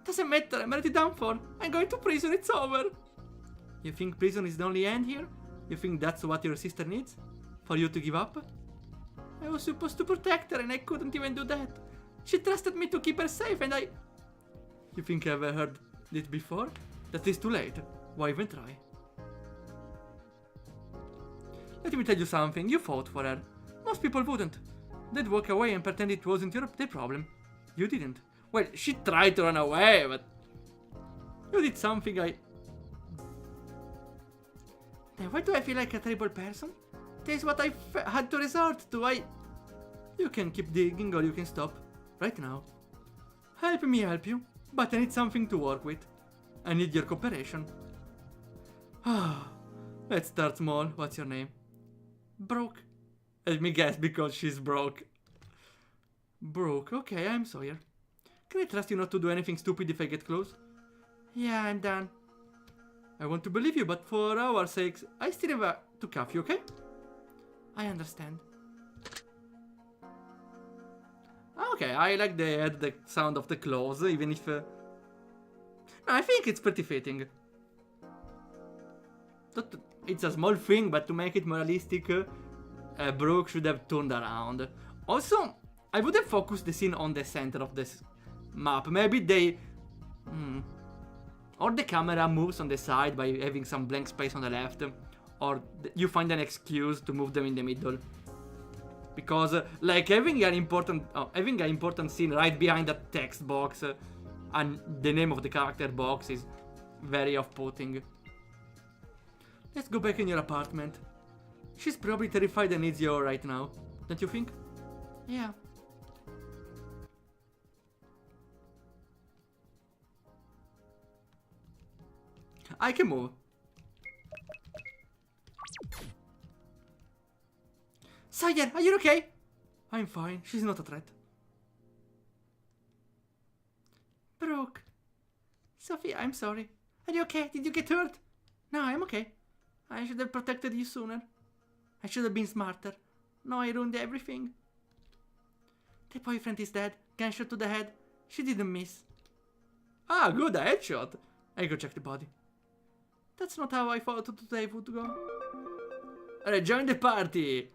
Doesn't matter, I'm already done for. I'm going to prison, it's over. You think prison is the only end here? You think that's what your sister needs? For you to give up? I was supposed to protect her and I couldn't even do that. She trusted me to keep her safe and I... You think I ever heard it before? That is too late. Why even try? Let me tell you something, you fought for her. Most people wouldn't. They'd walk away and pretend it wasn't their problem. You didn't. Well, she tried to run away, but... You did something Then why do I feel like a terrible person? This is what I had to resort to, You can keep digging or you can stop. Right now. Help me help you, but I need something to work with. I need your cooperation. Let's start small. What's your name? Brooke. Let me guess, because she's broke. Brooke, okay, I'm Sawyer. Can I trust you not to do anything stupid if I get close? Yeah, I'm done. I want to believe you, but for our sakes, I still have to cuff you, okay? I understand. Okay, I like the sound of the claws, even if... No, I think it's pretty fitting. It's a small thing, but to make it more realistic, Brooke should have turned around. Also, I would have focused the scene on the center of this map. Maybe they... Or the camera moves on the side by having some blank space on the left. Or you find an excuse to move them in the middle. Because, like, having an important scene right behind that text box and the name of the character box is very off-putting. Let's go back in your apartment. She's probably terrified and needs you right now. Don't you think? Yeah. I can move. Sawyer, are you okay? I'm fine. She's not a threat. Brooke. Sophia, I'm sorry. Are you okay? Did you get hurt? No, I'm okay. I should have protected you sooner. I should have been smarter. No, I ruined everything. The boyfriend is dead. Gunshot to the head. She didn't miss. Ah, good, a headshot. I go check the body. That's not how I thought today would go. Alright, join the party.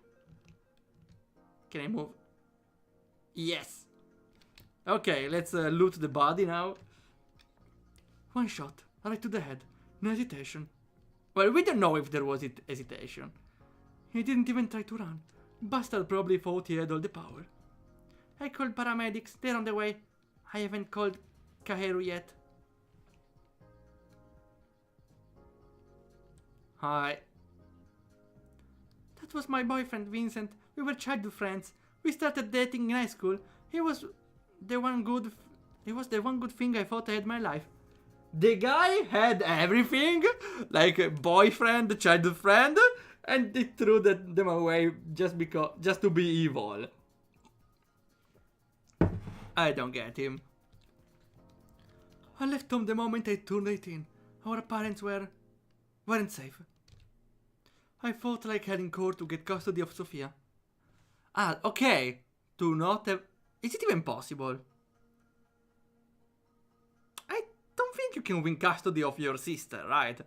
Can I move? Yes. Okay, let's loot the body now. One shot, right to the head. No hesitation. Well, we don't know if there was hesitation. He didn't even try to run. Bastard probably thought he had all the power. I called paramedics. They're on the way. I haven't called Kaheru yet. Hi. That was my boyfriend, Vincent. We were childhood friends. We started dating in high school. He was the one good thing I thought I had in my life. The guy had everything, like a boyfriend, childhood friend, and they threw them away just to be evil. I don't get him. I left home the moment I turned 18. Our parents weren't safe. I fought like hell in court to get custody of Sophia. Ah, okay. To not have... Is it even possible? I don't think you can win custody of your sister, right?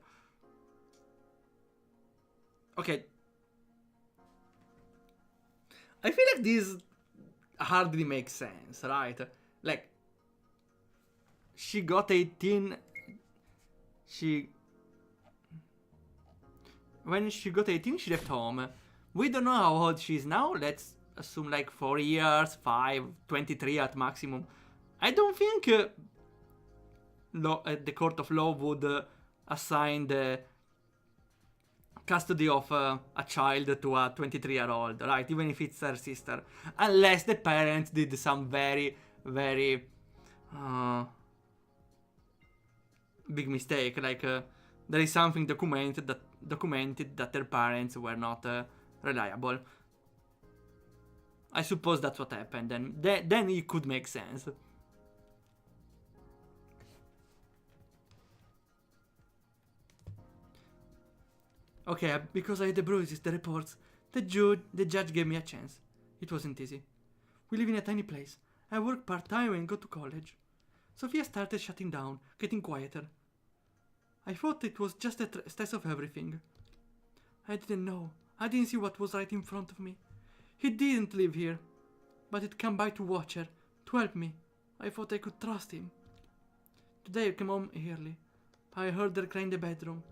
Okay. I feel like this hardly makes sense, right? Like, she got 18... When she got 18, she left home. We don't know how old she is now. Let's assume like 4 years, 5, 23 at maximum. I don't think the court of law would assign the custody of a child to a 23-year-old, right? Even if it's her sister. Unless the parents did some very, very big mistake. Like there is something documented that their parents were not reliable. I suppose that's what happened, and then it could make sense. Okay, because I had the bruises, the reports, the judge gave me a chance. It wasn't easy. We live in a tiny place. I work part-time and go to college. Sophia started shutting down, getting quieter. I thought it was just a stress of everything. I didn't know. I didn't see what was right in front of me. He didn't live here, but he'd come by to watch her, to help me. I thought I could trust him. Today I came home early. I heard her cry in the bedroom.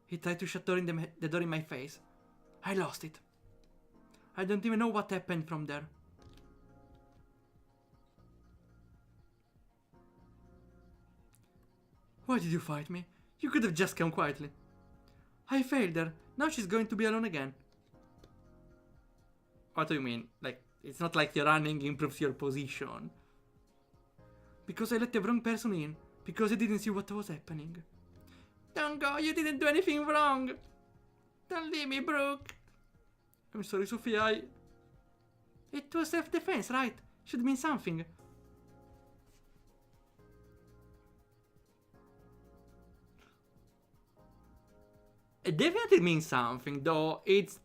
He tried to shut the door in my face. I lost it. I don't even know what happened from there. Why did you fight me? You could have just come quietly. I failed her. Now she's going to be alone again. What do you mean? Like, it's not like your running improves your position. Because I let the wrong person in. Because I didn't see what was happening. Don't go, you didn't do anything wrong. Don't leave me, Brooke. I'm sorry, Sophia, It was self-defense, right? Should mean something. It definitely means something, though it's...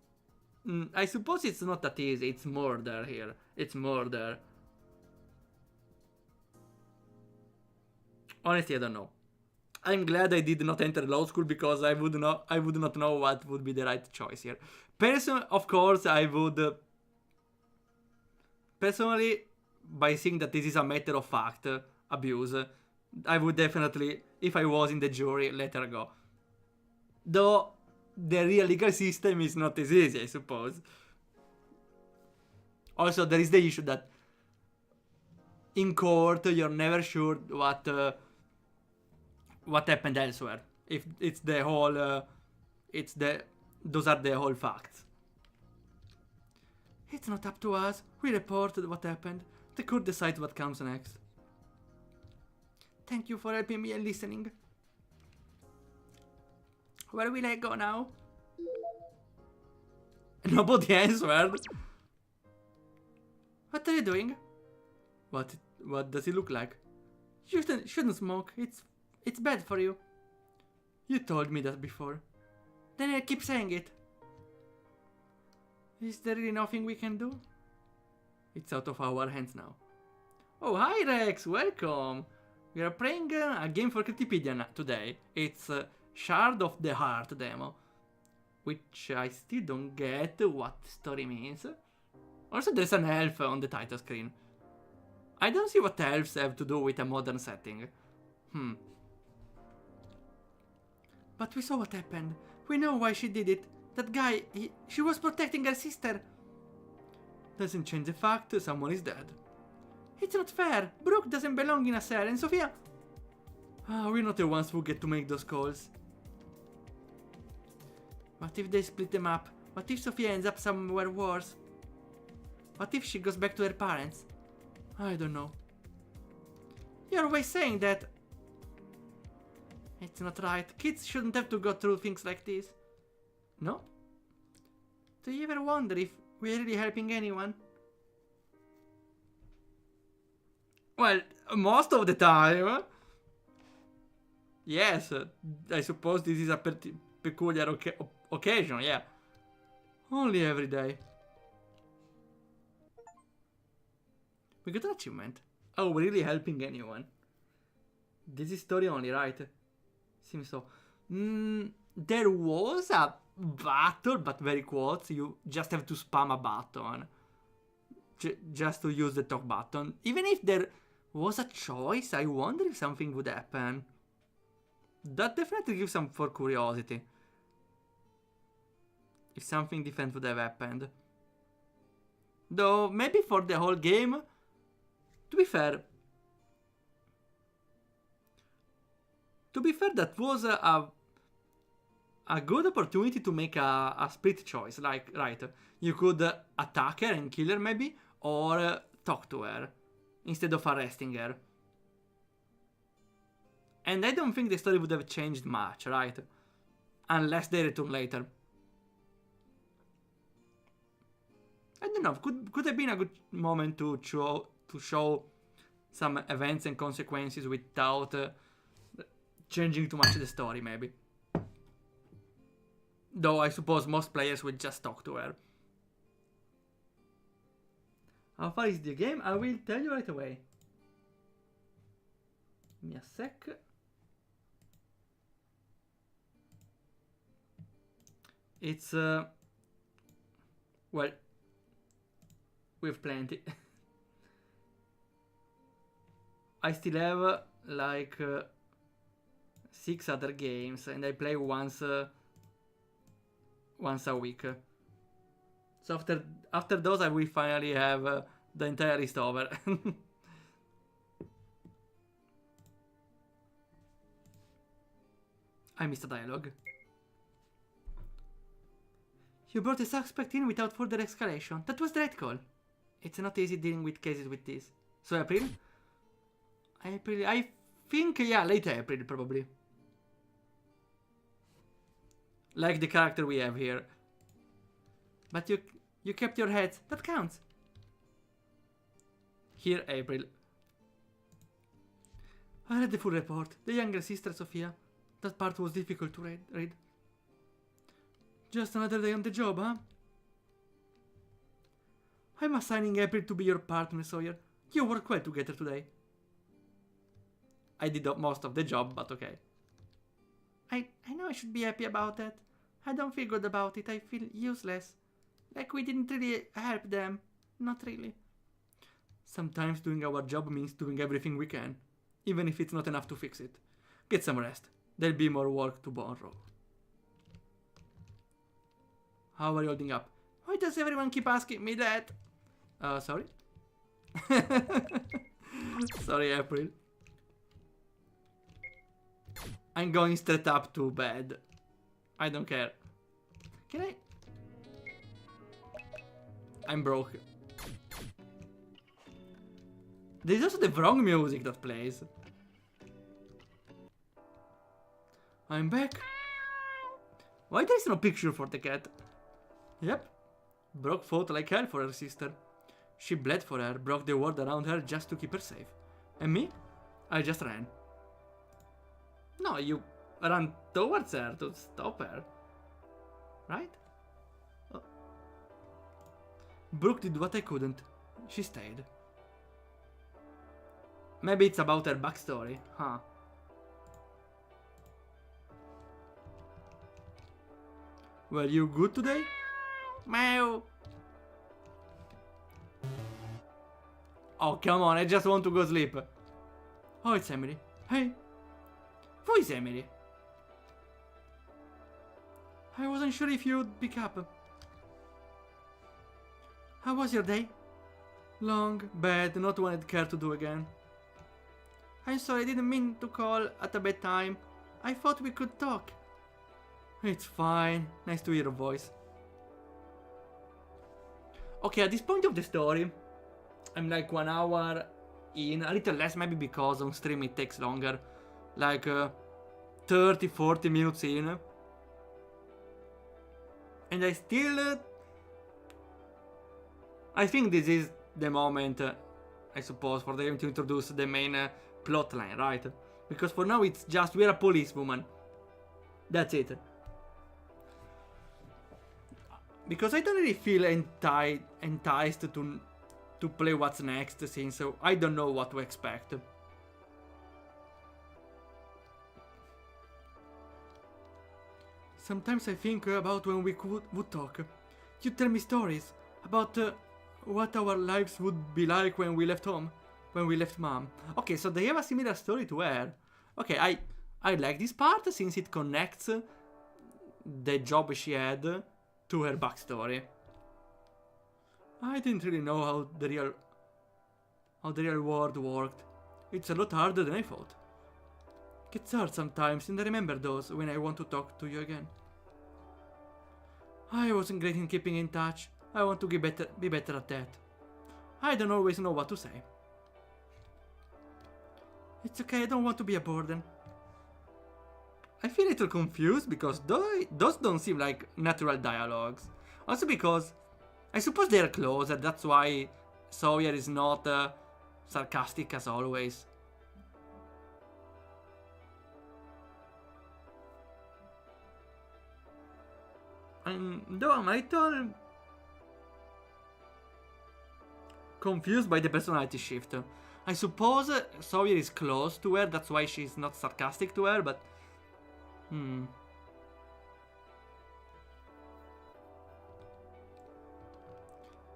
I suppose it's not that easy, it's murder here. It's murder. Honestly, I don't know. I'm glad I did not enter law school because I would not know what would be the right choice here. Of course, I would... Personally, by seeing that this is a matter of fact, abuse, I would definitely, if I was in the jury, let her go. Though, the real legal system is not as easy, I suppose. Also, there is the issue that in court, you're never sure what happened elsewhere. If it's the whole, those are the whole facts. It's not up to us. We reported what happened. The court decides what comes next. Thank you for helping me and listening. Where will I go now? Nobody answered. What are you doing? What does it look like? You shouldn't smoke. It's bad for you. You told me that before. Then I keep saying it. Is there really nothing we can do? It's out of our hands now. Oh, hi Rex, welcome. We are playing a game for Critipedia today. It's Shard of the Heart demo. Which I still don't get what story means. Also, there's an elf on the title screen. I don't see what elves have to do with a modern setting. But we saw what happened. We know why she did it. That guy, she was protecting her sister. Doesn't change the fact someone is dead. It's not fair. Brooke doesn't belong in a cell, and Sophia... we're not the ones who get to make those calls. What if they split them up? What if Sophia ends up somewhere worse? What if she goes back to her parents? I don't know. You're always saying that. It's not right. Kids shouldn't have to go through things like this. No? Do you ever wonder if we're really helping anyone? Well, most of the time. Yes, I suppose this is a peculiar occasion, yeah. Only every day. We got an achievement. Oh, we're really helping anyone. This is story only, right? Seems so. There was a battle, but very quotes. You just have to spam a button. Just to use the talk button. Even if there was a choice, I wonder if something would happen. That definitely gives some for curiosity. If something different would have happened. Though, maybe for the whole game, to be fair, that was a good opportunity to make a split choice. Like, right, you could attack her and kill her maybe, or talk to her, instead of arresting her. And I don't think the story would have changed much, right? Unless they return later. I don't know, could have been a good moment to show some events and consequences without changing too much the story, maybe. Though I suppose most players will just talk to her. How far is the game? I will tell you right away. Give me a sec. It's well, we have plenty. I still have like 6 other games, and I play once a week. So after those, I will finally have the entire list over. I missed a dialogue. You brought a suspect in without further escalation. That was the right call. It's not easy dealing with cases with this. So April? I think, yeah, late April probably. Like the character we have here. But you kept your heads. That counts. Here, April. I read the full report. The younger sister, Sophia. That part was difficult to read. Just another day on the job, huh? I'm assigning April to be your partner, Sawyer. You work well together today. I did most of the job, but okay. I know I should be happy about that. I don't feel good about it. I feel useless. Like we didn't really help them. Not really. Sometimes doing our job means doing everything we can, even if it's not enough to fix it. Get some rest. There'll be more work tomorrow. How are you holding up? Why does everyone keep asking me that? Sorry? Sorry, April. I'm going straight up to bed. I don't care. Can I? I'm broke. There's also the wrong music that plays. I'm back. Why there is no picture for the cat? Yep, Brooke fought like hell for her sister. She bled for her, broke the world around her just to keep her safe. And me? I just ran. No, you ran towards her to stop her. Right? Oh. Brooke did what I couldn't. She stayed. Maybe it's about her backstory, huh? Were you good today? Meow. Oh, come on, I just want to go sleep. Oh, it's Emily. Hey. Who is Emily? I wasn't sure if you'd pick up. How was your day? Long, bad, not one I'd care to do again. I'm sorry, I didn't mean to call at a bad time. I thought we could talk. It's fine. Nice to hear your voice. Okay, at this point of the story, I'm like 1 hour in, a little less maybe because on stream it takes longer. Like 30-40 minutes in. And I still... I think this is the moment, I suppose, for them to introduce the main plotline, right? Because for now it's just we're a policewoman. That's it. Because I don't really feel enticed to play what's next, since I don't know what to expect. Sometimes I think about when we would talk. You tell me stories about what our lives would be like when we left home, when we left mom. Okay, so they have a similar story to her. Okay, I like this part since it connects the job she had to her backstory. I didn't really know how the real world worked. It's a lot harder than I thought. Gets hard sometimes, and I remember those when I want to talk to you again. I wasn't great in keeping in touch. I want to be better at that. I don't always know what to say. It's okay, I don't want to be a burden. I feel a little confused because those don't seem like natural dialogues. Also because I suppose they're closer, that's why Sawyer is not sarcastic as always. Though I'm a little confused by the personality shift. I suppose Sawyer is close to her, that's why she's not sarcastic to her, but...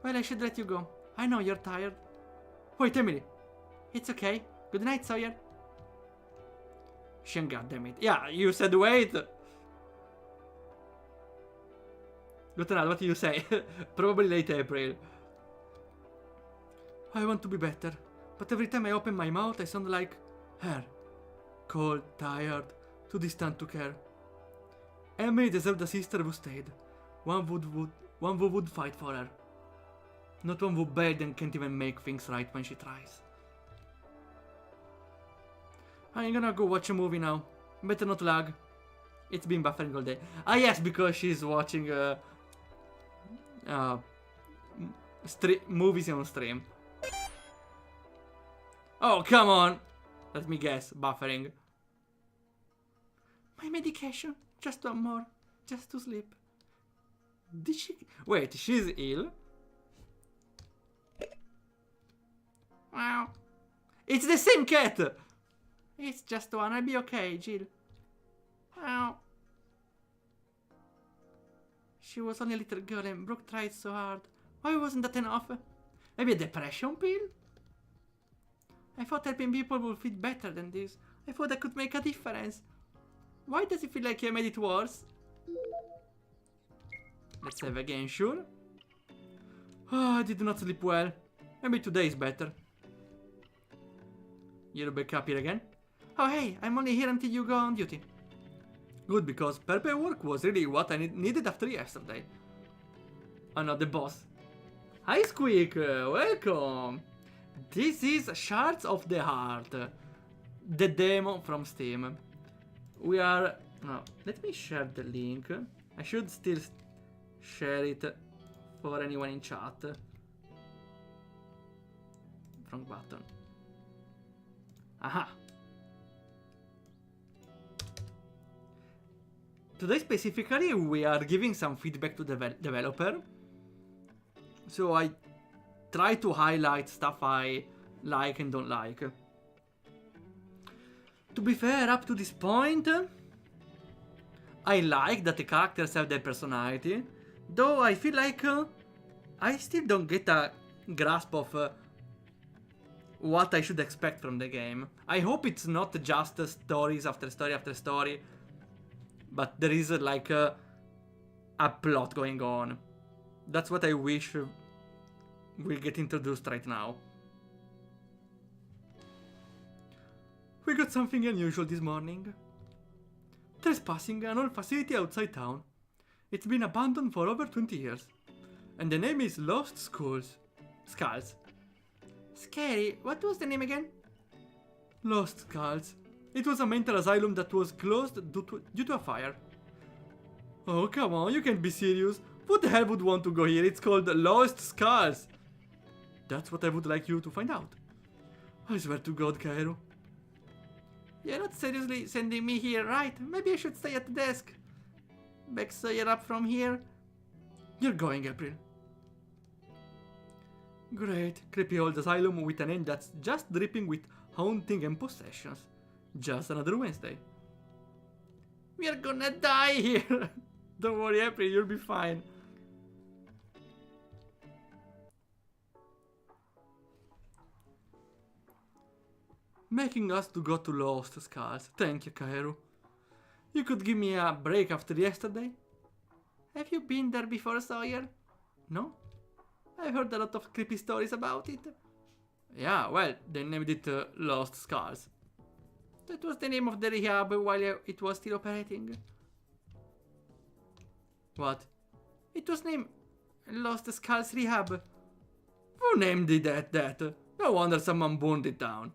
Well, I should let you go. I know you're tired. Wait, Emily. It's okay. Good night, Sawyer. Shen, goddammit. Yeah, you said wait. Good night, what do you say? Probably late April. I want to be better, but every time I open my mouth I sound like her. Cold, tired, too distant to care. Emily deserved a sister who stayed. One who would fight for her. Not one who begged and can't even make things right when she tries. I'm gonna go watch a movie now. Better not lag. It's been buffering all day. Ah yes, because she's watching movies on stream. Oh, come on! Let me guess, buffering. My medication, just one more, just to sleep. Did she... Wait, she's ill? Wow. It's the same cat! It's just one, I'll be okay, Jill. Wow. She was only a little girl and Brooke tried so hard. Why wasn't that enough? Maybe a depression pill? I thought helping people would feel better than this. I thought I could make a difference. Why does it feel like I made it worse? Let's have again, sure. Oh, I did not sleep well. Maybe today is better. You're back up here again? Oh hey, I'm only here until you go on duty. Good, because paperwork was really what I needed after yesterday. Oh no, the boss. Hi Squeak, welcome. This is Shards of the Heart, the demo from Steam. We are... No, let me share the link. I should still share it for anyone in chat. Wrong button. Aha. Today specifically we are giving some feedback to the developer. So I try to highlight stuff I like and don't like. To be fair, up to this point, I like that the characters have their personality, though I feel like I still don't get a grasp of what I should expect from the game. I hope it's not just stories after story after story, but there is like a plot going on. That's what I wish will get introduced right now. We got something unusual this morning. Trespassing an old facility outside town. It's been abandoned for over 20 years. And the name is Lost Skulls. Scary. What was the name again? Lost Skulls. It was a mental asylum that was closed due to a fire. Oh, come on, you can't be serious. Who the hell would want to go here? It's called Lost Skulls. That's what I would like you to find out. I swear to God, Kairo. You're not seriously sending me here, right? Maybe I should stay at the desk. Backfire up from here. You're going, April. Great. Creepy old asylum with a name that's just dripping with haunting and possessions. Just another Wednesday. We're gonna die here. Don't worry, April, you'll be fine. Making us to go to Lost Skulls. Thank you, Kaeru. You could give me a break after yesterday? Have you been there before, Sawyer? No? I've heard a lot of creepy stories about it. Yeah, well, they named it Lost Skulls. That was the name of the rehab while it was still operating. What? It was named Lost Skulls Rehab. Who named it that? No wonder someone burned it down.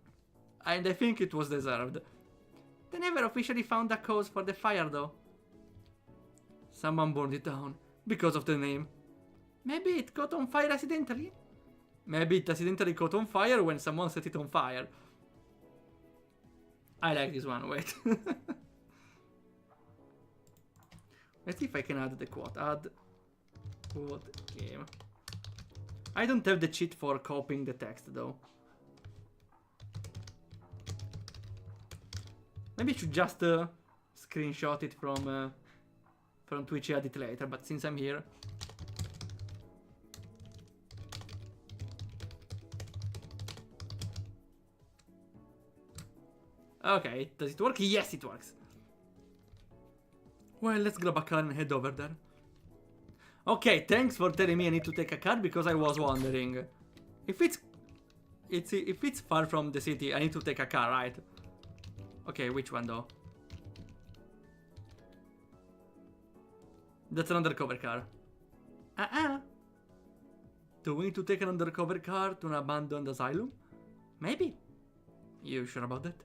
And I think it was deserved. They never officially found a cause for the fire though. Someone burned it down because of the name. Maybe it caught on fire accidentally? Maybe it accidentally caught on fire when someone set it on fire. I like this one, wait. Let's see if I can add the quote. Add quote game. I don't have the cheat for copying the text though. Maybe I should just screenshot it from Twitch, edit later, but since I'm here. Okay, does it work? Yes, it works. Well, let's grab a car and head over there. Okay, thanks for telling me I need to take a car because I was wondering. If it's far from the city, I need to take a car, right? Okay, which one though? That's an undercover car. Do we need to take an undercover car to an abandoned asylum? Maybe. You sure about that?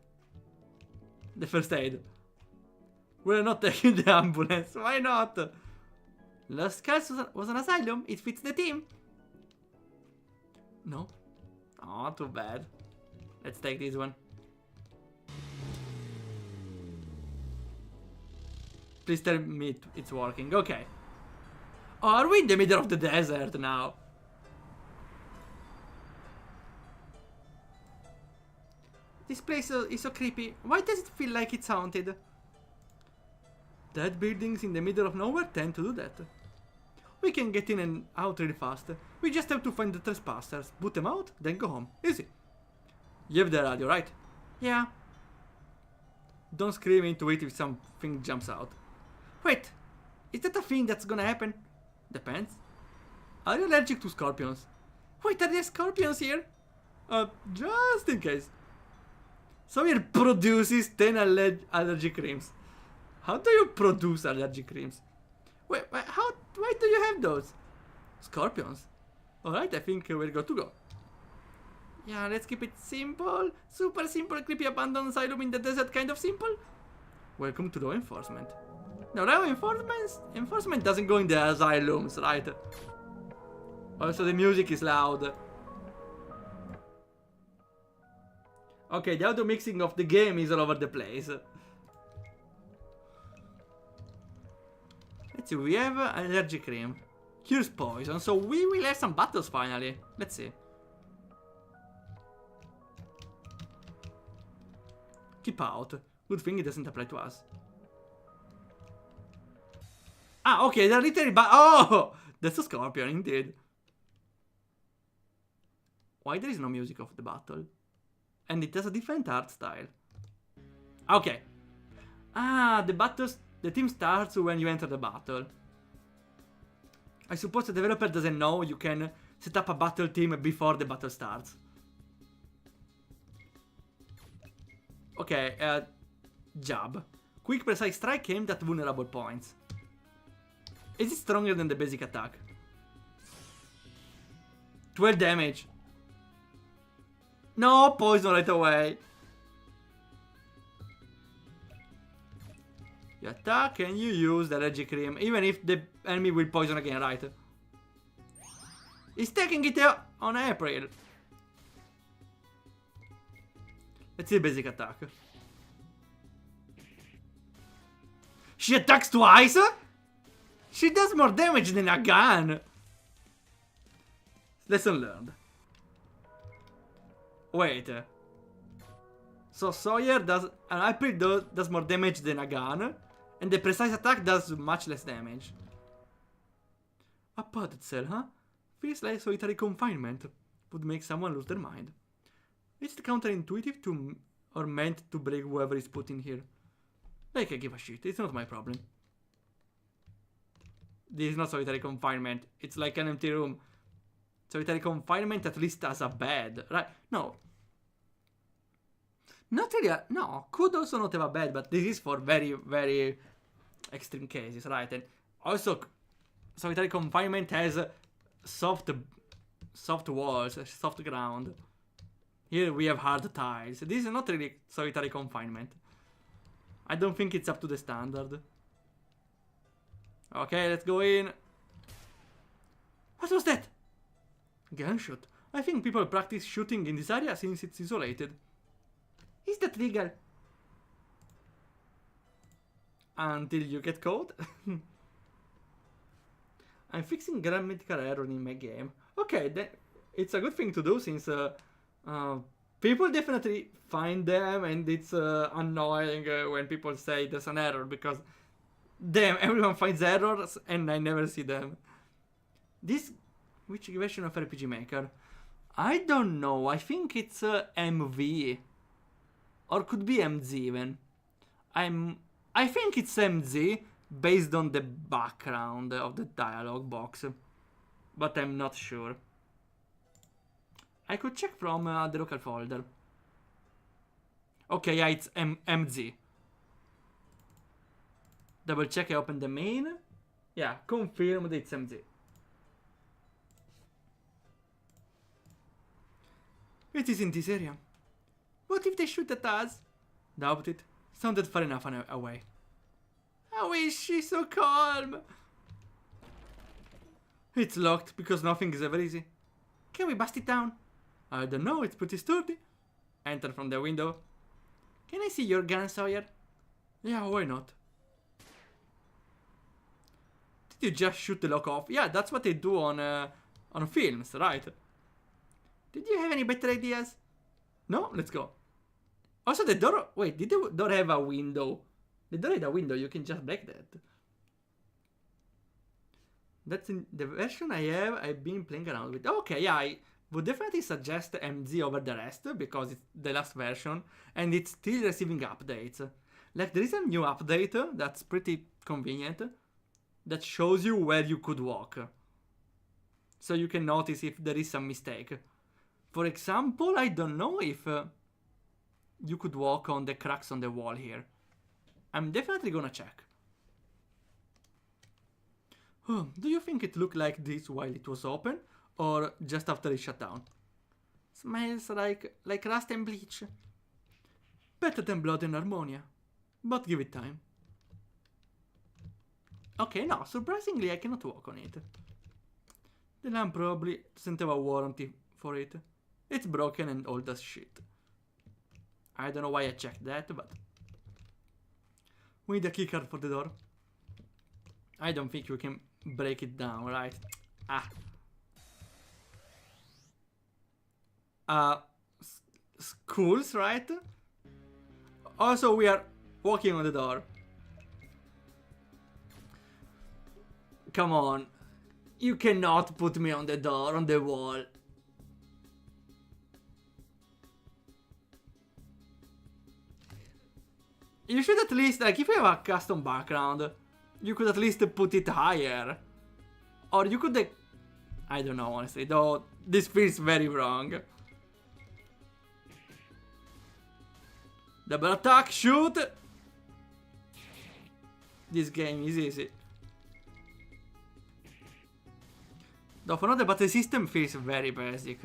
The first aid. We're not taking the ambulance. Why not? Lost Skulls was an asylum. It fits the team. No? Oh, too bad. Let's take this one. Please tell me it's working. Okay. Oh, are we in the middle of the desert now? This place is so creepy. Why does it feel like it's haunted? Dead buildings in the middle of nowhere tend to do that. We can get in and out really fast. We just have to find the trespassers, boot them out, then go home. Easy. You have the radio, right? Yeah. Don't scream into it if something jumps out. Wait, is that a thing that's gonna happen? Depends. Are you allergic to scorpions? Wait, are there scorpions here? Just in case. Sawyer produces 10 allergy creams. How do you produce allergy creams? Wait, why do you have those? Scorpions. Alright, I think we're good to go. Yeah, let's keep it simple. Super simple, creepy abandoned asylum in the desert, kind of simple. Welcome to law enforcement. No, law enforcement doesn't go in the asylums, right? Also, the music is loud. Okay, the auto mixing of the game is all over the place. Let's see, we have allergy cream. Cures poison, so we will have some battles finally. Let's see. Keep out. Good thing it doesn't apply to us. Ah, okay, they're literally oh! That's a scorpion, indeed. Why there is no music of the battle? And it has a different art style. Okay. Ah, the team starts when you enter the battle. I suppose the developer doesn't know you can set up a battle team before the battle starts. Okay, jab. Quick precise strike aimed at vulnerable points. Is it stronger than the basic attack? 12 damage. No, poison right away. You attack and you use the allergy cream, even if the enemy will poison again, right? He's taking it on April. Let's see the basic attack. She attacks twice? She does more damage than a gun. Lesson learned. Wait. So Sawyer does... April does more damage than a gun. And the precise attack does much less damage. A potted cell, huh? Feels like solitary confinement. Would make someone lose their mind. Is it counterintuitive to... or meant to break whoever is put in here? Like, I give a shit. It's not my problem. This is not solitary confinement. It's like an empty room. Solitary confinement at least has a bed, right? No. Not really. No, could also not have a bed, but this is for very, very extreme cases, right? And also, solitary confinement has soft walls, soft ground. Here we have hard tiles. This is not really solitary confinement. I don't think it's up to the standard. Okay, let's go in. What was that? Gunshot. I think people practice shooting in this area since it's isolated. Is that legal? Until you get caught? I'm fixing grammatical error in my game. Okay, then it's a good thing to do since people definitely find them and it's annoying when people say there's an error because damn, everyone finds errors and I never see them. Which version of RPG Maker? I don't know, I think it's MV. Or could be MZ even. I think it's MZ based on the background of the dialogue box. But I'm not sure. I could check from the local folder. Okay, yeah, it's MZ. Double check, I open the main. Yeah, confirmed it's MZ. It is in this area. What if they shoot at us? Doubt it. Sounded far enough away. I wish she's so calm. It's locked because nothing is ever easy. Can we bust it down? I don't know, it's pretty sturdy. Enter from the window. Can I see your gun, Sawyer? Yeah, why not? Did you just shoot the lock off? Yeah, that's what they do on films, right? Did you have any better ideas? No? Let's go. Also, the door... Wait, did the door have a window? The door had a window, you can just break that. That's in the version I have, I've been playing around with. Okay, yeah, I would definitely suggest MZ over the rest, because it's the last version, and it's still receiving updates. Like, there is a new update that's pretty convenient, that shows you where you could walk. So you can notice if there is some mistake. For example, I don't know if you could walk on the cracks on the wall here. I'm definitely gonna check. Do you think it looked like this while it was open, or just after it shut down? Smells like rust and bleach. Better than blood and ammonia, but give it time. Okay, no, surprisingly I cannot walk on it. The lamp probably doesn't have a warranty for it. It's broken and old as shit. I don't know why I checked that, but... We need a keycard for the door. I don't think you can break it down, right? Schools, right? Also, we are walking on the door. Come on. You cannot put me on the door, on the wall. You should at least, like, if you have a custom background, you could at least put it higher. Or you could, I don't know, honestly, though this feels very wrong. Double attack, shoot! This game is easy. Though for now the battle system feels very basic.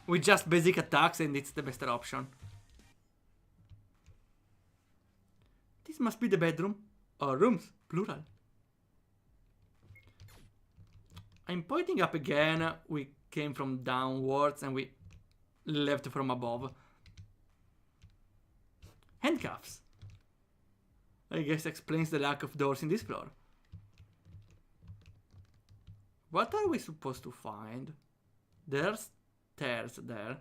With just basic attacks, and it's the best option. This must be the bedroom. Or rooms, plural. I'm pointing up again. We came from downwards and we left from above. Handcuffs. I guess explains the lack of doors in this floor. What are we supposed to find? There's stairs there.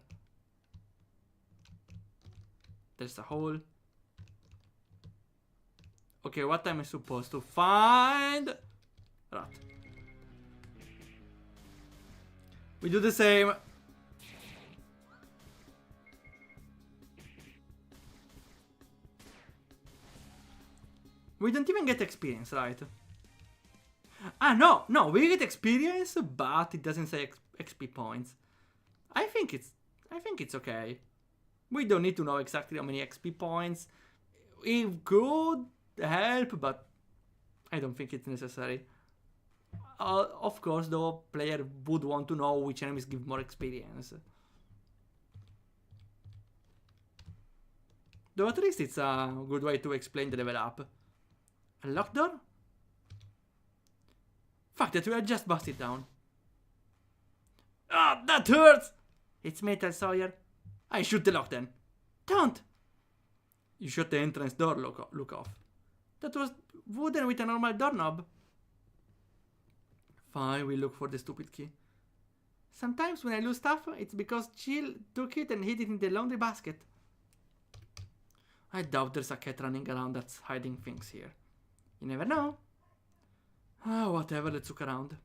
There's a hole. Okay, what am I supposed to find? Right. We do the same. We don't even get experience, right? Ah, no, we get experience, but it doesn't say XP points. I think it's okay. We don't need to know exactly how many XP points. It could help, but I don't think it's necessary. Of course, the player would want to know which enemies give more experience. Though at least it's a good way to explain the level up. A locked door? Fuck that, we are just busted down. Ah, that hurts! It's metal, Sawyer. I shoot the lock then. Don't! You shot the entrance door look off. That was wooden with a normal doorknob. Fine, we look for the stupid key. Sometimes when I lose stuff, it's because Jill took it and hid it in the laundry basket. I doubt there's a cat running around that's hiding things here. You never know. Ah, whatever, let's look around.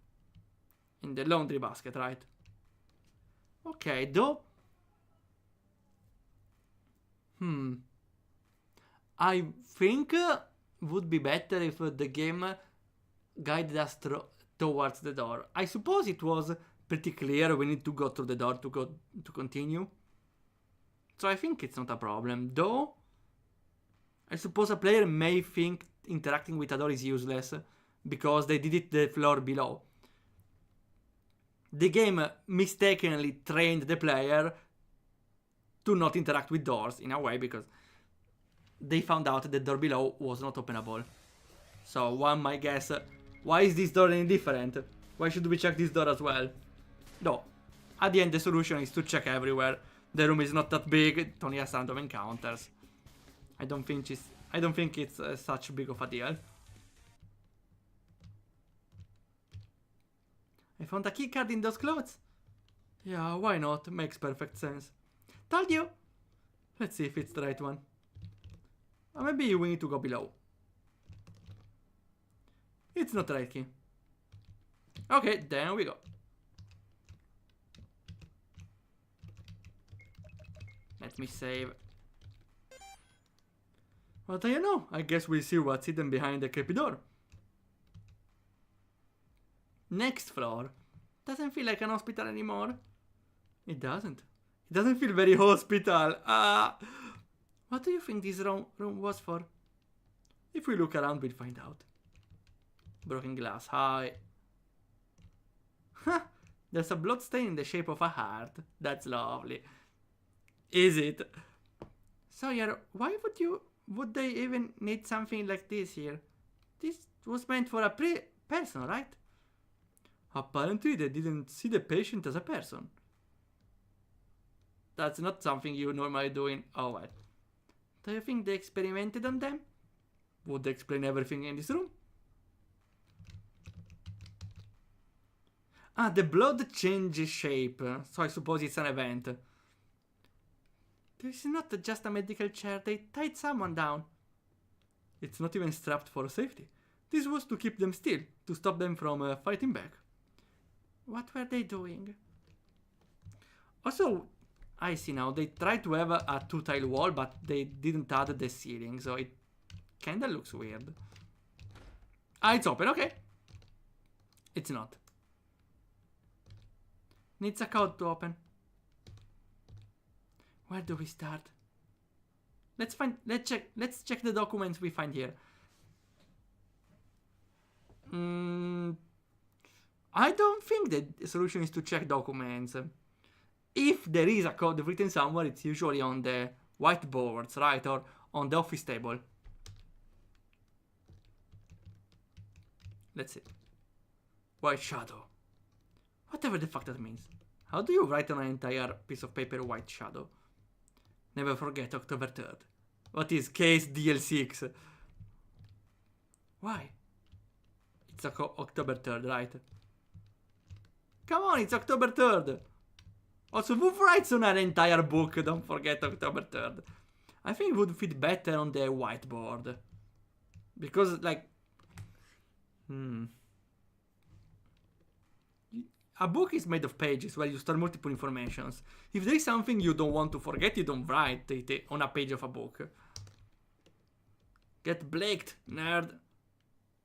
In the laundry basket, right? Okay, though. I think would be better if the game guided us towards the door. I suppose it was pretty clear we need to go through the door to continue. So I think it's not a problem, though. I suppose a player may think interacting with a door is useless because they did it the floor below. The game mistakenly trained the player to not interact with doors in a way because they found out the door below was not openable. So one might guess, why is this door any different? Why should we check this door as well? No, at the end the solution is to check everywhere. The room is not that big, it only has random encounters. I don't think it's such big of a deal. I found a keycard in those clothes. Yeah, why not? Makes perfect sense. Told you! Let's see if it's the right one. Or maybe we need to go below. It's not the right key. Okay, there we go. Let me save. What do you know? I guess we'll see what's hidden behind the creepy door. Next floor. Doesn't feel like an hospital anymore. It doesn't. It doesn't feel very hospital. What do you think this room was for? If we look around, we'll find out. Broken glass. Hi. Huh. There's a blood stain in the shape of a heart. That's lovely. Is it? Sawyer, why would they even need something like this here? This was meant for a person, right? Apparently, they didn't see the patient as a person. That's not something you normally do in... Oh, well. Do you think they experimented on them? Would they explain everything in this room? Ah, the blood changes shape, so I suppose it's an event. This is not just a medical chair, they tied someone down. It's not even strapped for safety. This was to keep them still, to stop them from fighting back. What were they doing? Also, I see now, they tried to have a two-tile wall, but they didn't add the ceiling, so it kinda looks weird. Ah, it's open, okay. It's not. Needs a code to open. Where do we start? Let's check the documents we find here. I don't think the solution is to check documents. If there is a code written somewhere, it's usually on the whiteboards, right? Or on the office table. Let's see. White shadow. Whatever the fuck that means. How do you write on an entire piece of paper white shadow? Never forget October 3rd. What is case DL6? Why? It's October 3rd, right? Come on, it's October 3rd. Also, who writes on an entire book? Don't forget October 3rd. I think it would fit better on the whiteboard. Because, like... A book is made of pages where you store multiple informations. If there is something you don't want to forget, you don't write it on a page of a book. Get blaked, nerd.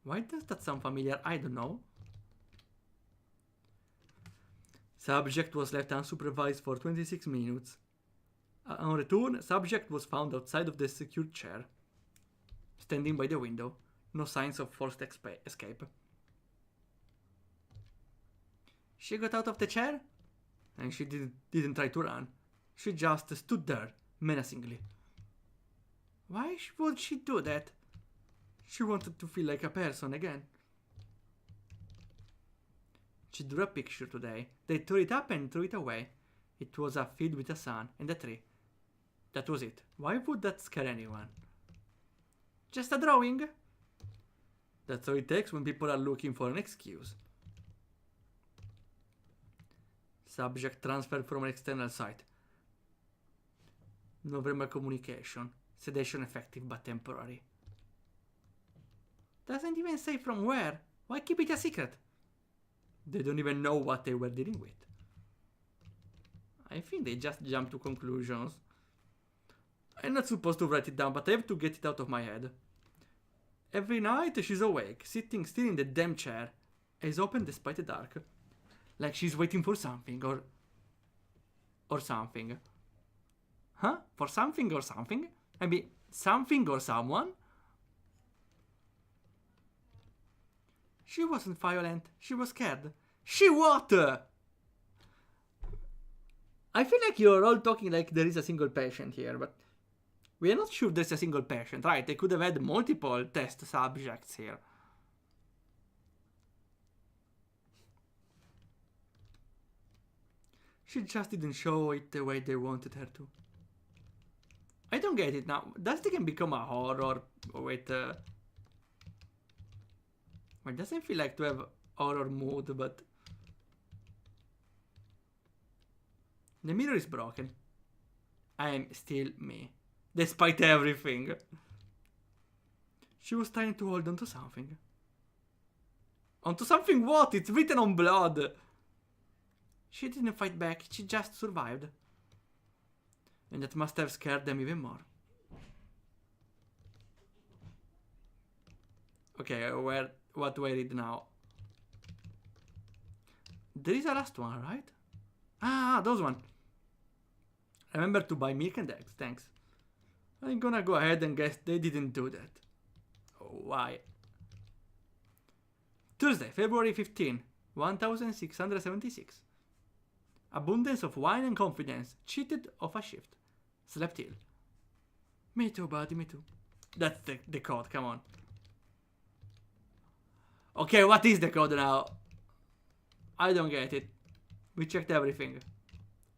Why does that sound familiar? I don't know. Subject was left unsupervised for 26 minutes. On return, subject was found outside of the secured chair, standing by the window. No signs of forced escape. She got out of the chair, and she didn't try to run. She just stood there, menacingly. Why would she do that? She wanted to feel like a person again. She drew a picture today. They tore it up and threw it away. It was a field with a sun and a tree. That was it. Why would that scare anyone? Just a drawing? That's all it takes when people are looking for an excuse. Subject transferred from an external site. No verbal communication. Sedation effective but temporary. Doesn't even say from where. Why keep it a secret? They don't even know what they were dealing with. I think they just jump to conclusions. I'm not supposed to write it down, but I have to get it out of my head. Every night she's awake, sitting still in the damn chair. Eyes open despite the dark. Like she's waiting for something, or something. Huh? For something or something? Maybe something or someone? She wasn't violent. She was scared. She what? I feel like you're all talking like there is a single patient here, but we are not sure there's a single patient, right? They could have had multiple test subjects here. She just didn't show it the way they wanted her to. I don't get it now. Does the game become a horror? Wait, it doesn't feel like to have horror mood, but... The mirror is broken. I am still me. Despite everything. She was trying to hold on to something. Onto something what? It's written on blood. She didn't fight back, she just survived. And that must have scared them even more. Okay, what do I read now? There is a last one, right? Ah, those one. Remember to buy milk and eggs, thanks. I'm gonna go ahead and guess they didn't do that. Why? Tuesday, February 15, 1676. Abundance of wine and confidence. Cheated off a shift. Slept ill. Me too, buddy, me too. That's the code, come on. Okay, what is the code now? I don't get it. We checked everything.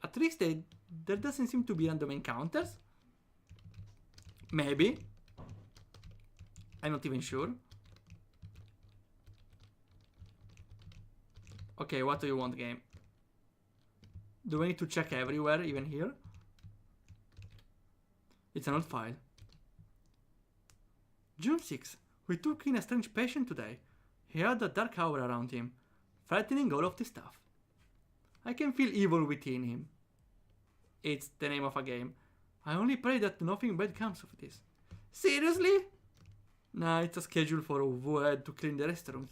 At least there doesn't seem to be random encounters. Maybe. I'm not even sure. Okay, what do you want, game? Do we need to check everywhere, even here? It's an old file. June 6. We took in a strange patient today. He had a dark aura around him, threatening all of the staff. I can feel evil within him. It's the name of a game. I only pray that nothing bad comes of this. Seriously? Nah, it's a schedule for who had to clean the restrooms.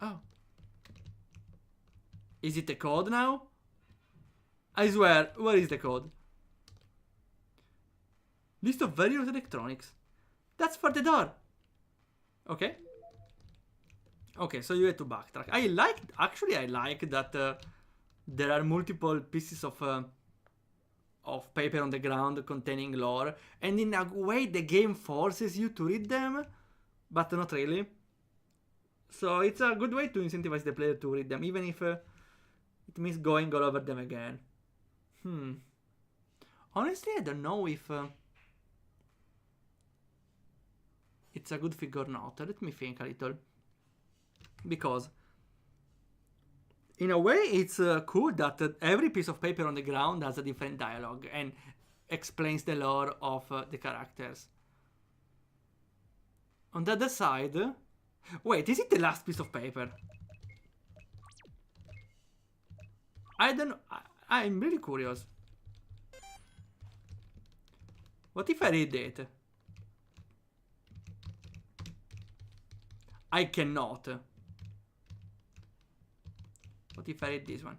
Oh. Is it the code now? I swear, where is the code? List of various electronics. That's for the door. Okay. Okay, so you had to backtrack. I like that there are multiple pieces of paper on the ground containing lore, and in a way the game forces you to read them, but not really. So it's a good way to incentivize the player to read them, even if it means going all over them again. Honestly, I don't know if it's a good thing or not. Let me think a little. Because in a way it's cool that every piece of paper on the ground has a different dialogue and explains the lore of the characters. On the other side... Wait, is it the last piece of paper? I don't know. I'm really curious. What if I read it? I cannot. What if I read this one?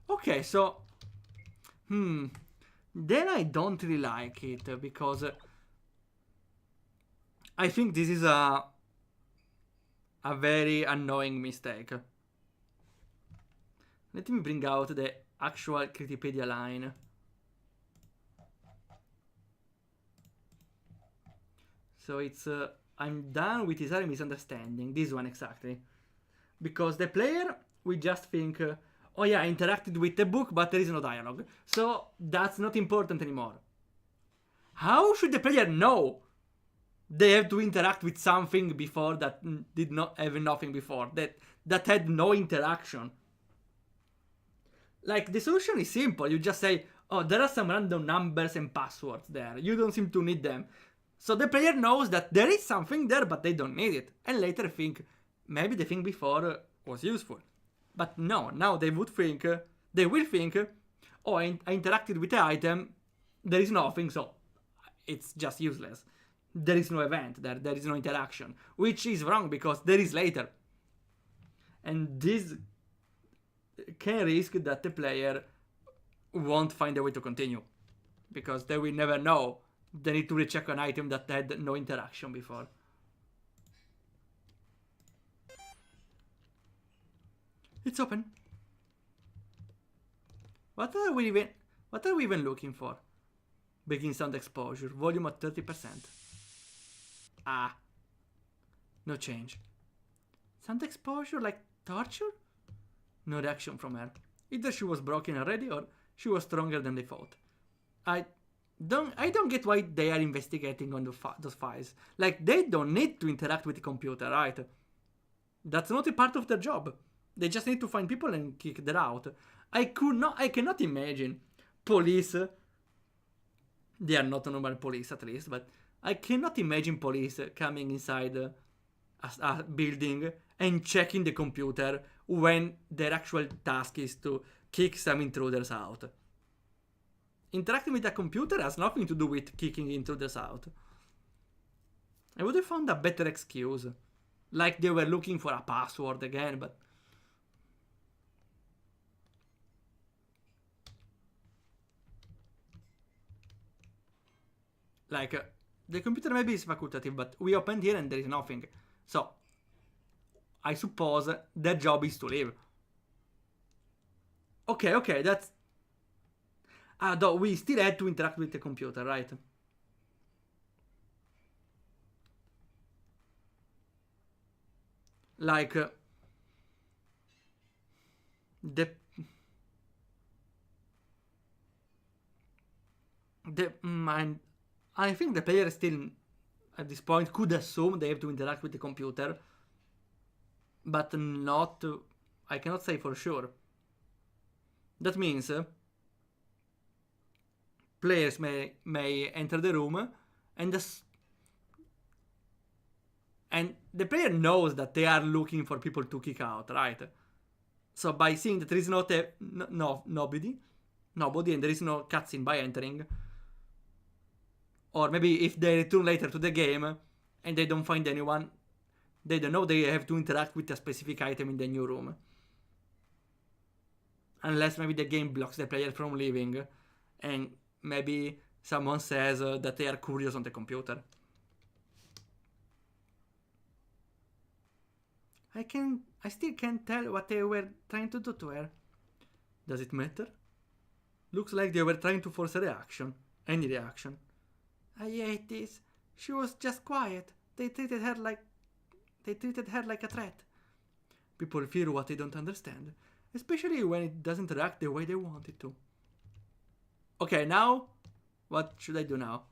Okay, so... Then I don't really like it, because... I think this is a very annoying mistake. Let me bring out the actual Critipedia line. So it's... I'm done with this misunderstanding. This one exactly. Because the player will just think, oh yeah, I interacted with the book, but there is no dialogue. So that's not important anymore. How should the player know they have to interact with something before that did not have nothing before, that had no interaction? Like, the solution is simple. You just say, oh, there are some random numbers and passwords there. You don't seem to need them. So the player knows that there is something there, but they don't need it. And later think, maybe the thing before was useful. But no, now they would think, they will think, oh, I interacted with the item, there is nothing, so it's just useless. There is no event there, there is no interaction. Which is wrong, because there is later. And this can risk that the player won't find a way to continue. Because they will never know they need to recheck an item that had no interaction before. It's open. What are we even looking for? Begin sound exposure, volume at 30%. Ah. No change. Sound exposure like torture? No reaction from her. Either she was broken already or she was stronger than they thought. I don't get why they are investigating on those files. Like, they don't need to interact with the computer, right? That's not a part of their job. They just need to find people and kick them out. I cannot imagine police. They are not normal police, at least, but I cannot imagine police coming inside a building and checking the computer when their actual task is to kick some intruders out. Interacting with a computer has nothing to do with kicking intruders out. I would have found a better excuse. Like they were looking for a password again, but... Like, the computer maybe is facultative, but we opened here and there is nothing. So, I suppose their job is to leave. Okay, that's... Ah, though, we still had to interact with the computer, right? Like... The I think the player still at this point could assume they have to interact with the computer, but not. I cannot say for sure. That means players may enter the room and the player knows that they are looking for people to kick out, right? So by seeing that there is nobody, and there is no cutscene by entering, or maybe if they return later to the game and they don't find anyone, they don't know they have to interact with a specific item in the new room. Unless maybe the game blocks the player from leaving, and maybe someone says that they are curious on the computer. I still can't tell what they were trying to do to her. Does it matter? Looks like they were trying to force a reaction. Any reaction. I hate this. She was just quiet. They treated her like a threat. People fear what they don't understand, especially when it doesn't react the way they want it to. Okay, now what should I do now?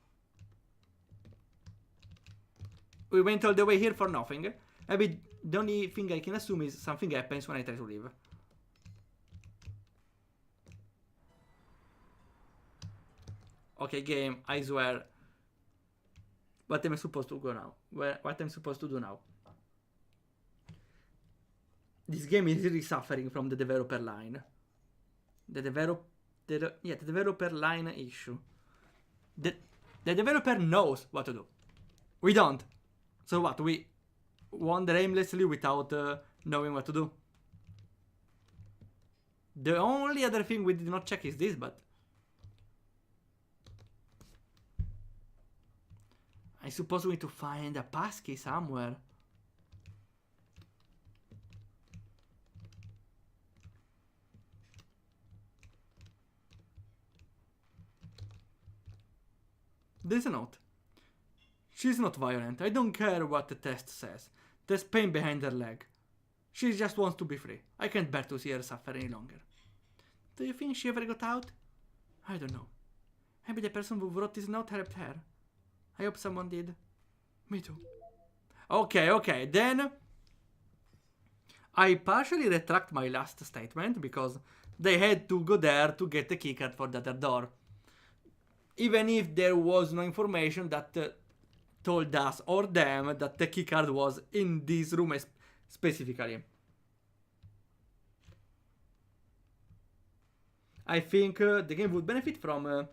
We went all the way here for nothing. Maybe the only thing I can assume is something happens when I try to leave. Okay, game, I swear. What am I supposed to go now? What am I supposed to do now? This game is really suffering from the developer line. The developer line issue. The developer knows what to do. We don't. So what? We wander aimlessly without knowing what to do. The only other thing we did not check is this, but I suppose we need to find a passkey somewhere. There's a note. She's not violent. I don't care what the test says. There's pain behind her leg. She just wants to be free. I can't bear to see her suffer any longer. Do you think she ever got out? I don't know. Maybe the person who wrote this note helped her. I hope someone did. Me too. Okay, then I partially retract my last statement because they had to go there to get the keycard for the other door. Even if there was no information that told us or them that the keycard was in this room specifically. I think the game would benefit from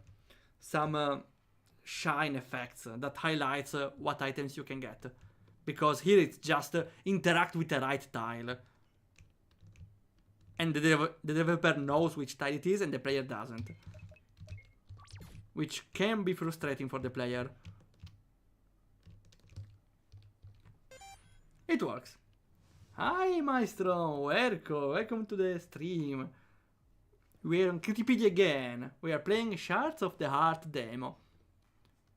some shine effects that highlights what items you can get. Because here it's just interact with the right tile. And the developer knows which tile it is and the player doesn't. Which can be frustrating for the player. It works. Hi Maestro, welcome to the stream. We're on Critipedia again. We are playing Shards of the Heart demo.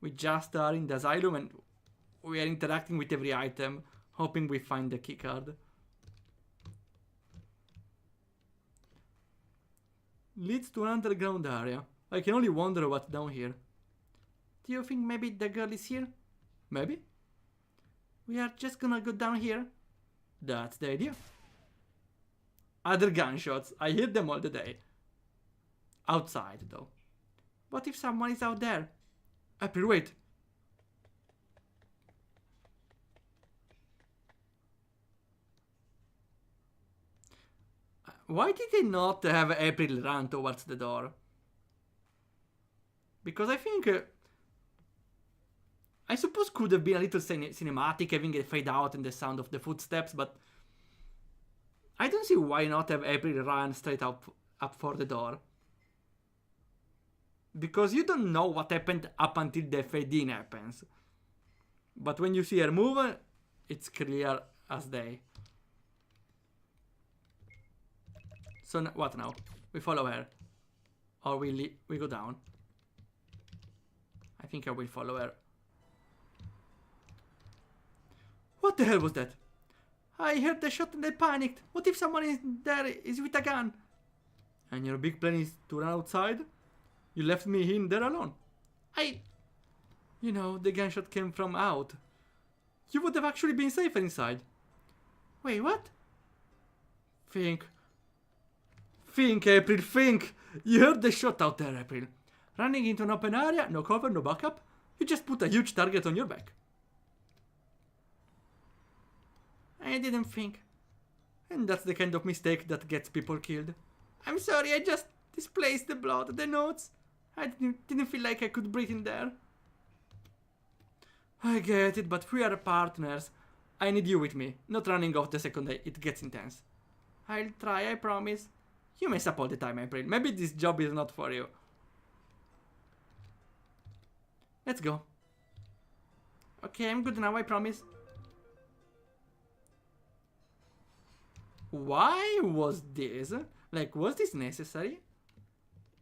We just are in the asylum and we are interacting with every item, hoping we find the keycard. Leads to an underground area. I can only wonder what's down here. Do you think maybe the girl is here? Maybe? We are just gonna go down here? That's the idea. Other gunshots. I hear them all the day. Outside, though. What if someone is out there? April, wait. Why did they not have April run towards the door? Because I think... I suppose could have been a little cinematic, having a fade out and the sound of the footsteps, but... I don't see why not have April run straight up for the door. Because you don't know what happened up until the fade-in happens. But when you see her move, it's clear as day. So what now? We follow her. Or we go down. I think I will follow her. What the hell was that? I heard the shot and I panicked. What if someone is there is with a gun? And your big plan is to run outside? You left me in there alone. You know, the gunshot came from out. You would have actually been safer inside. Wait, what? Think, April, think! You heard the shot out there, April. Running into an open area, no cover, no backup. You just put a huge target on your back. I didn't think. And that's the kind of mistake that gets people killed. I'm sorry, I just displaced the blood, the notes. I didn't feel like I could breathe in there. I get it, but we are partners. I need you with me, not running off the second it gets intense. I'll try, I promise. You mess up all the time, April. Maybe this job is not for you. Let's go. Okay, I'm good now, I promise. Why was this? Like, was this necessary?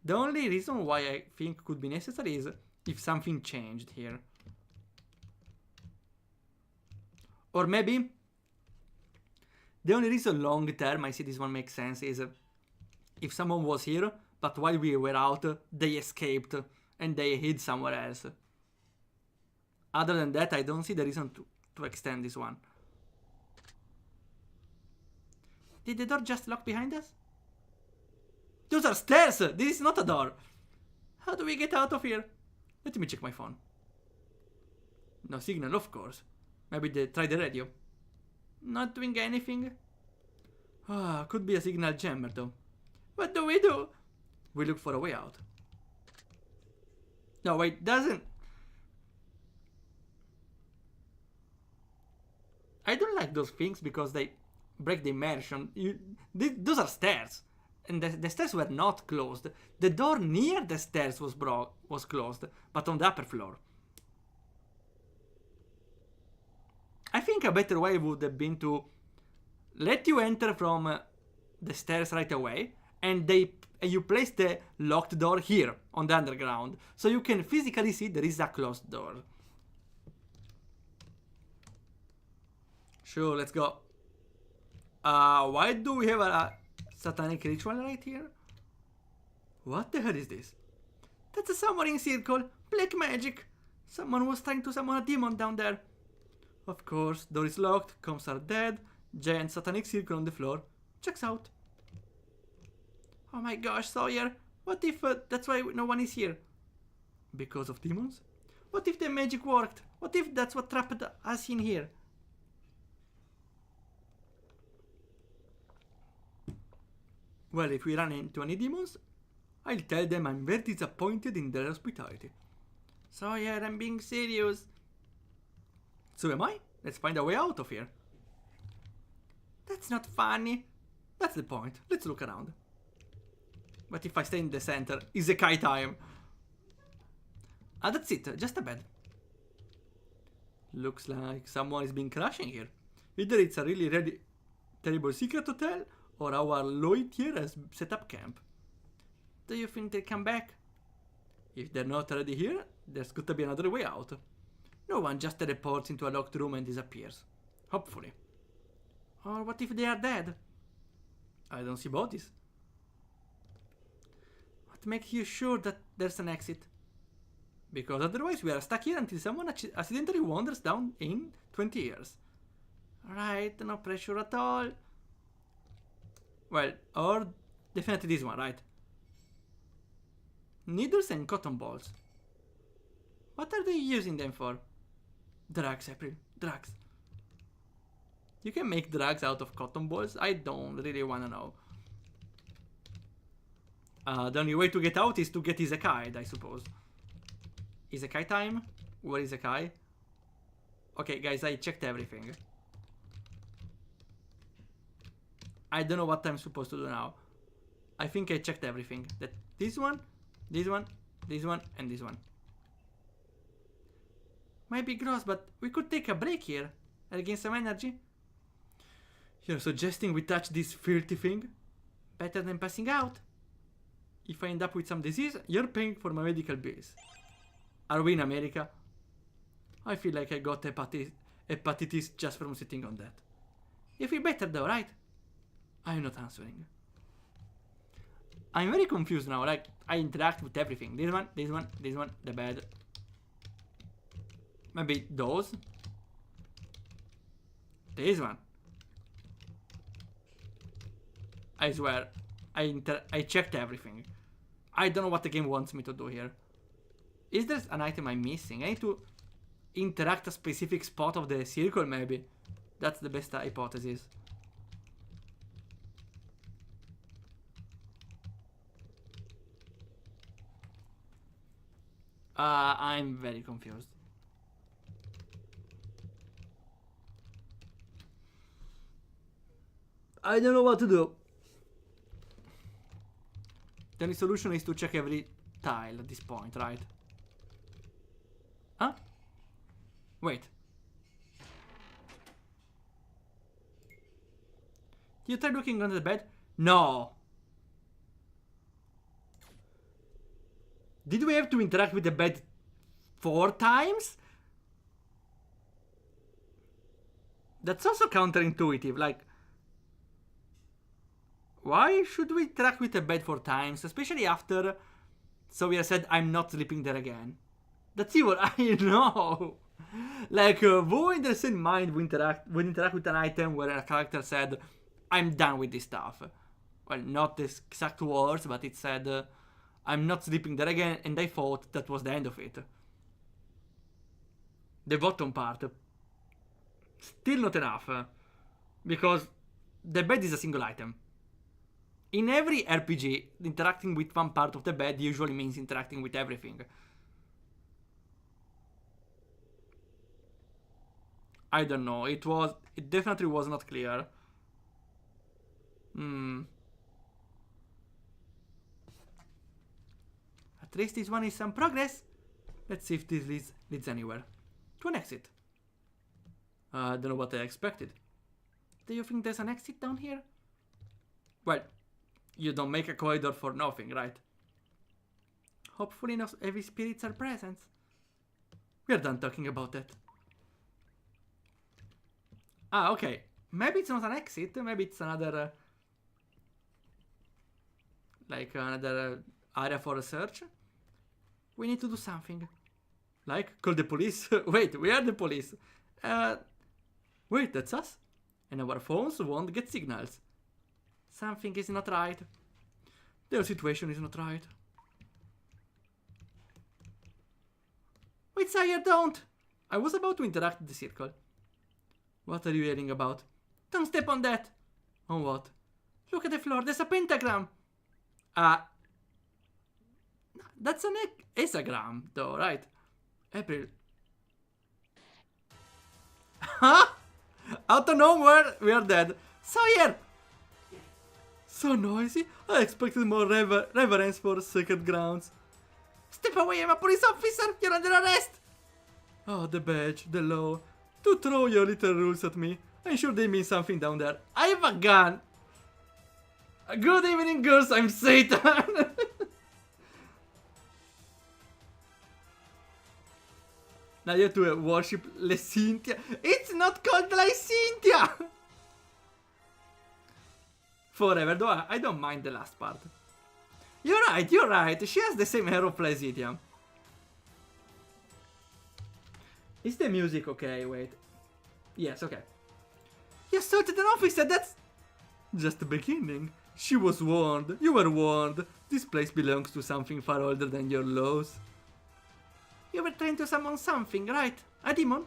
The only reason why I think could be necessary is if something changed here. Or maybe the only reason long term I see this one makes sense is if someone was here, but while we were out, they escaped and they hid somewhere else. Other than that, I don't see the reason to extend this one. Did the door just lock behind us? Those are stairs! This is not a door! How do we get out of here? Let me check my phone. No signal, of course. Maybe they tried the radio. Not doing anything? Ah, could be a signal jammer though. What do we do? We look for a way out. No, wait, doesn't... I don't like those things because they break the immersion. Those are stairs. And the stairs were not closed. The door near the stairs was closed, but on the upper floor. I think a better way would have been to let you enter from the stairs right away, and you place the locked door here on the underground, so you can physically see there is a closed door. Sure, let's go. Why do we have a satanic ritual right here? What the hell is this? That's a summoning circle. Black magic. Someone was trying to summon a demon down there. Of course, door is locked, comms are dead, giant satanic circle on the floor. Checks out. Oh my gosh, Sawyer. What if that's why no one is here? Because of demons? What if the magic worked? What if that's what trapped us in here? Well, if we run into any demons, I'll tell them I'm very disappointed in their hospitality. Sawyer, I'm being serious. So am I? Let's find a way out of here. That's not funny. That's the point. Let's look around. But if I stay in the center, Isekai time. Ah, that's it. Just a bed. Looks like someone is been crashing here. Either it's a really terrible secret hotel, or our Lloyd here has set up camp. Do you think they'll come back? If they're not already here, there's got to be another way out. No one just teleports into a locked room and disappears. Hopefully. Or what if they are dead? I don't see bodies. What makes you sure that there's an exit? Because otherwise we are stuck here until someone accidentally wanders down in 20 years. Right, no pressure at all. Well, or definitely this one, right? Needles and cotton balls. What are they using them for? Drugs, April. Drugs. You can make drugs out of cotton balls? I don't really wanna know. The only way to get out is to get Isekai, I suppose. Isekai time? Where is Isekai? Okay, guys, I checked everything. I don't know what I'm supposed to do now. I think I checked everything. That this one, this one, this one, and this one. Might be gross, but we could take a break here and gain some energy. You're suggesting we touch this filthy thing? Better than passing out. If I end up with some disease, you're paying for my medical bills. Are we in America? I feel like I got hepatitis just from sitting on that. You feel better though, right? I'm not answering. I'm very confused now. Like, I interact with everything. This one, this one, this one, the bed. Maybe those. This one. I swear, I checked everything. I don't know what the game wants me to do here. Is there an item I'm missing? I need to interact a specific spot of the circle, maybe. That's the best hypothesis. I'm very confused. I don't know what to do. The only solution is to check every tile at this point, right? Huh? Wait. You tried looking under the bed? No. Did we have to interact with the bed 4 times? That's also counterintuitive, like... Why should we interact with the bed 4 times? Especially after Sawyer said, I'm not sleeping there again. That's evil, I know! Like, who in the same mind would interact with an item where a character said, I'm done with this stuff? Well, not the exact words, but it said, I'm not sleeping there again, and I thought that was the end of it. The bottom part. Still not enough. Because the bed is a single item. In every RPG, interacting with one part of the bed usually means interacting with everything. I don't know, it definitely was not clear. At least this one is some progress. Let's see if this leads anywhere. To an exit. I don't know what I expected. Do you think there's an exit down here? Well, you don't make a corridor for nothing, right? Hopefully no heavy spirits are present. We're done talking about that. Ah, okay. Maybe it's not an exit, maybe it's another... like another area for research. We need to do something. Like, call the police? Wait, we are the police. Wait, that's us? And our phones won't get signals. Something is not right. The situation is not right. Wait, sire, don't! I was about to interact with the circle. What are you yelling about? Don't step on that! On what? Look at the floor, there's a pentagram! That's an hexagram, though, right? April. Huh? Out of nowhere, we are dead. Sawyer! So noisy. I expected more reverence for sacred grounds. Step away, I'm a police officer! You're under arrest! Oh, the badge, the law. To throw your little rules at me. I'm sure they mean something down there. I have a gun! Good evening, girls, I'm Satan! Now you have to worship Lysynthia. It's not called Lysynthia! Forever, though I don't mind the last part. You're right. She has the same hair of Lysynthia. Is the music okay? Wait. Yes, okay. You assaulted an officer, that's... just the beginning. She was warned. You were warned. This place belongs to something far older than your laws. You were trying to summon something, right? A demon?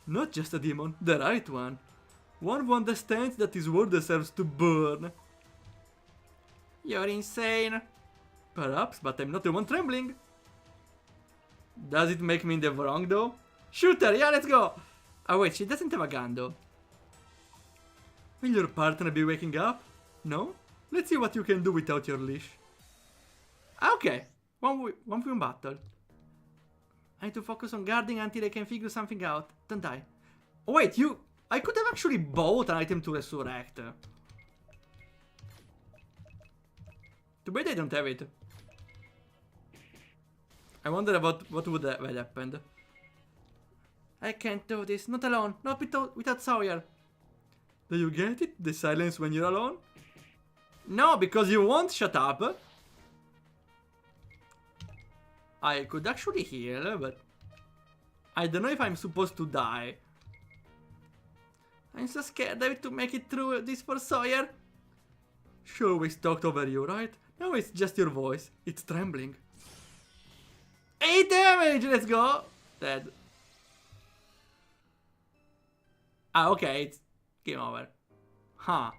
Not just a demon, the right one. One who understands that his world deserves to burn. You're insane. Perhaps, but I'm not the one trembling. Does it make me in the wrong though? Shoot her, yeah, let's go! Oh wait, she doesn't have a gun though. Will your partner be waking up? No? Let's see what you can do without your leash. Okay, one battle. I need to focus on guarding until I can figure something out. Don't die. Oh wait, I could have actually bought an item to resurrect. Too bad I don't have it. I wonder about what would have happened. I can't do this, not alone, not without Sawyer. Do you get it? The silence when you're alone? No, because you won't shut up. I could actually heal, but I don't know if I'm supposed to die. I'm so scared I have to make it through this for Sawyer. Sure, we talked over you, right? No, it's just your voice. It's trembling. 8 damage! Let's go! Dead. Ah, okay, it's game over. Huh.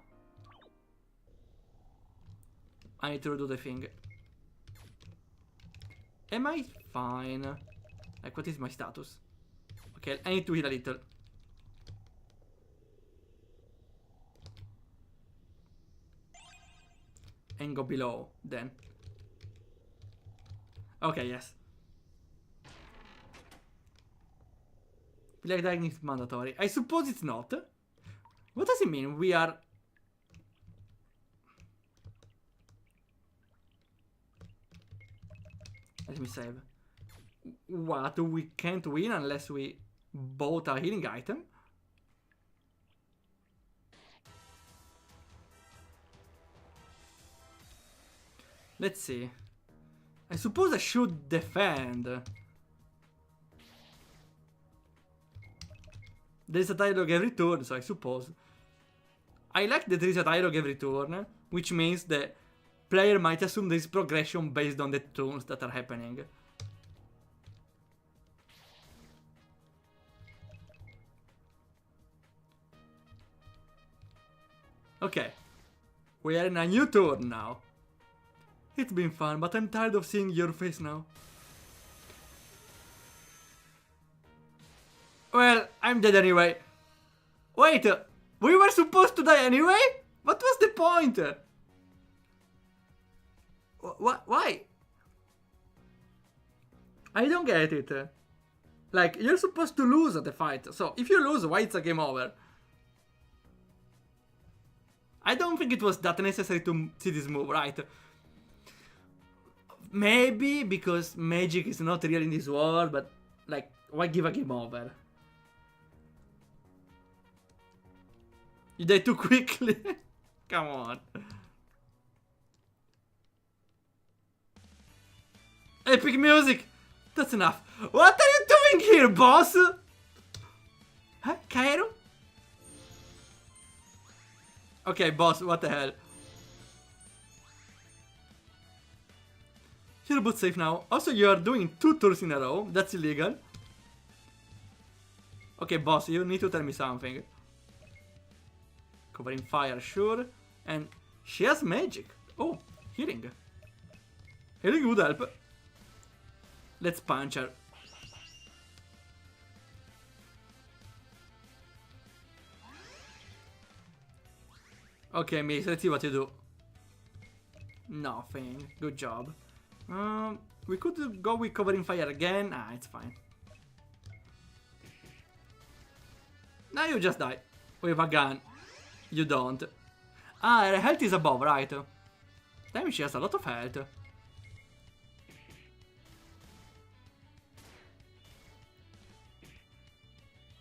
I need to do the thing. Am I fine? Like, what is my status? Okay, I need to heal a little. And go below, then. Okay, yes. Black Dying is mandatory. I suppose it's not. What does it mean? We are... Let me save. What? We can't win unless we bought a healing item? Let's see. I suppose I should defend. There's a dialogue every turn, so I suppose. I like that there is a dialogue every turn, which means the player might assume there is progression based on the turns that are happening. Okay. We are in a new turn now. It's been fun, but I'm tired of seeing your face now. Well, I'm dead anyway. Wait, we were supposed to die anyway? What was the point? Why? I don't get it. Like, you're supposed to lose at the fight, so if you lose, why it's a game over? I don't think it was that necessary to see this move, right? Maybe because magic is not real in this world, but like, why give a game over? You died too quickly. Come on. Epic music! That's enough. What are you doing here, boss? Huh? Cairo? Okay, boss, what the hell? You're both safe now. Also, you are doing 2 tours in a row. That's illegal. Okay, boss, you need to tell me something. Covering fire, sure. And she has magic. Oh, healing. Healing would help. Let's punch her. Okay, miss, let's see what you do. Nothing. Good job. We could go with covering fire again. Ah, it's fine. Now you just die. With a gun. You don't. Ah, her health is above, right? Damn, she has a lot of health.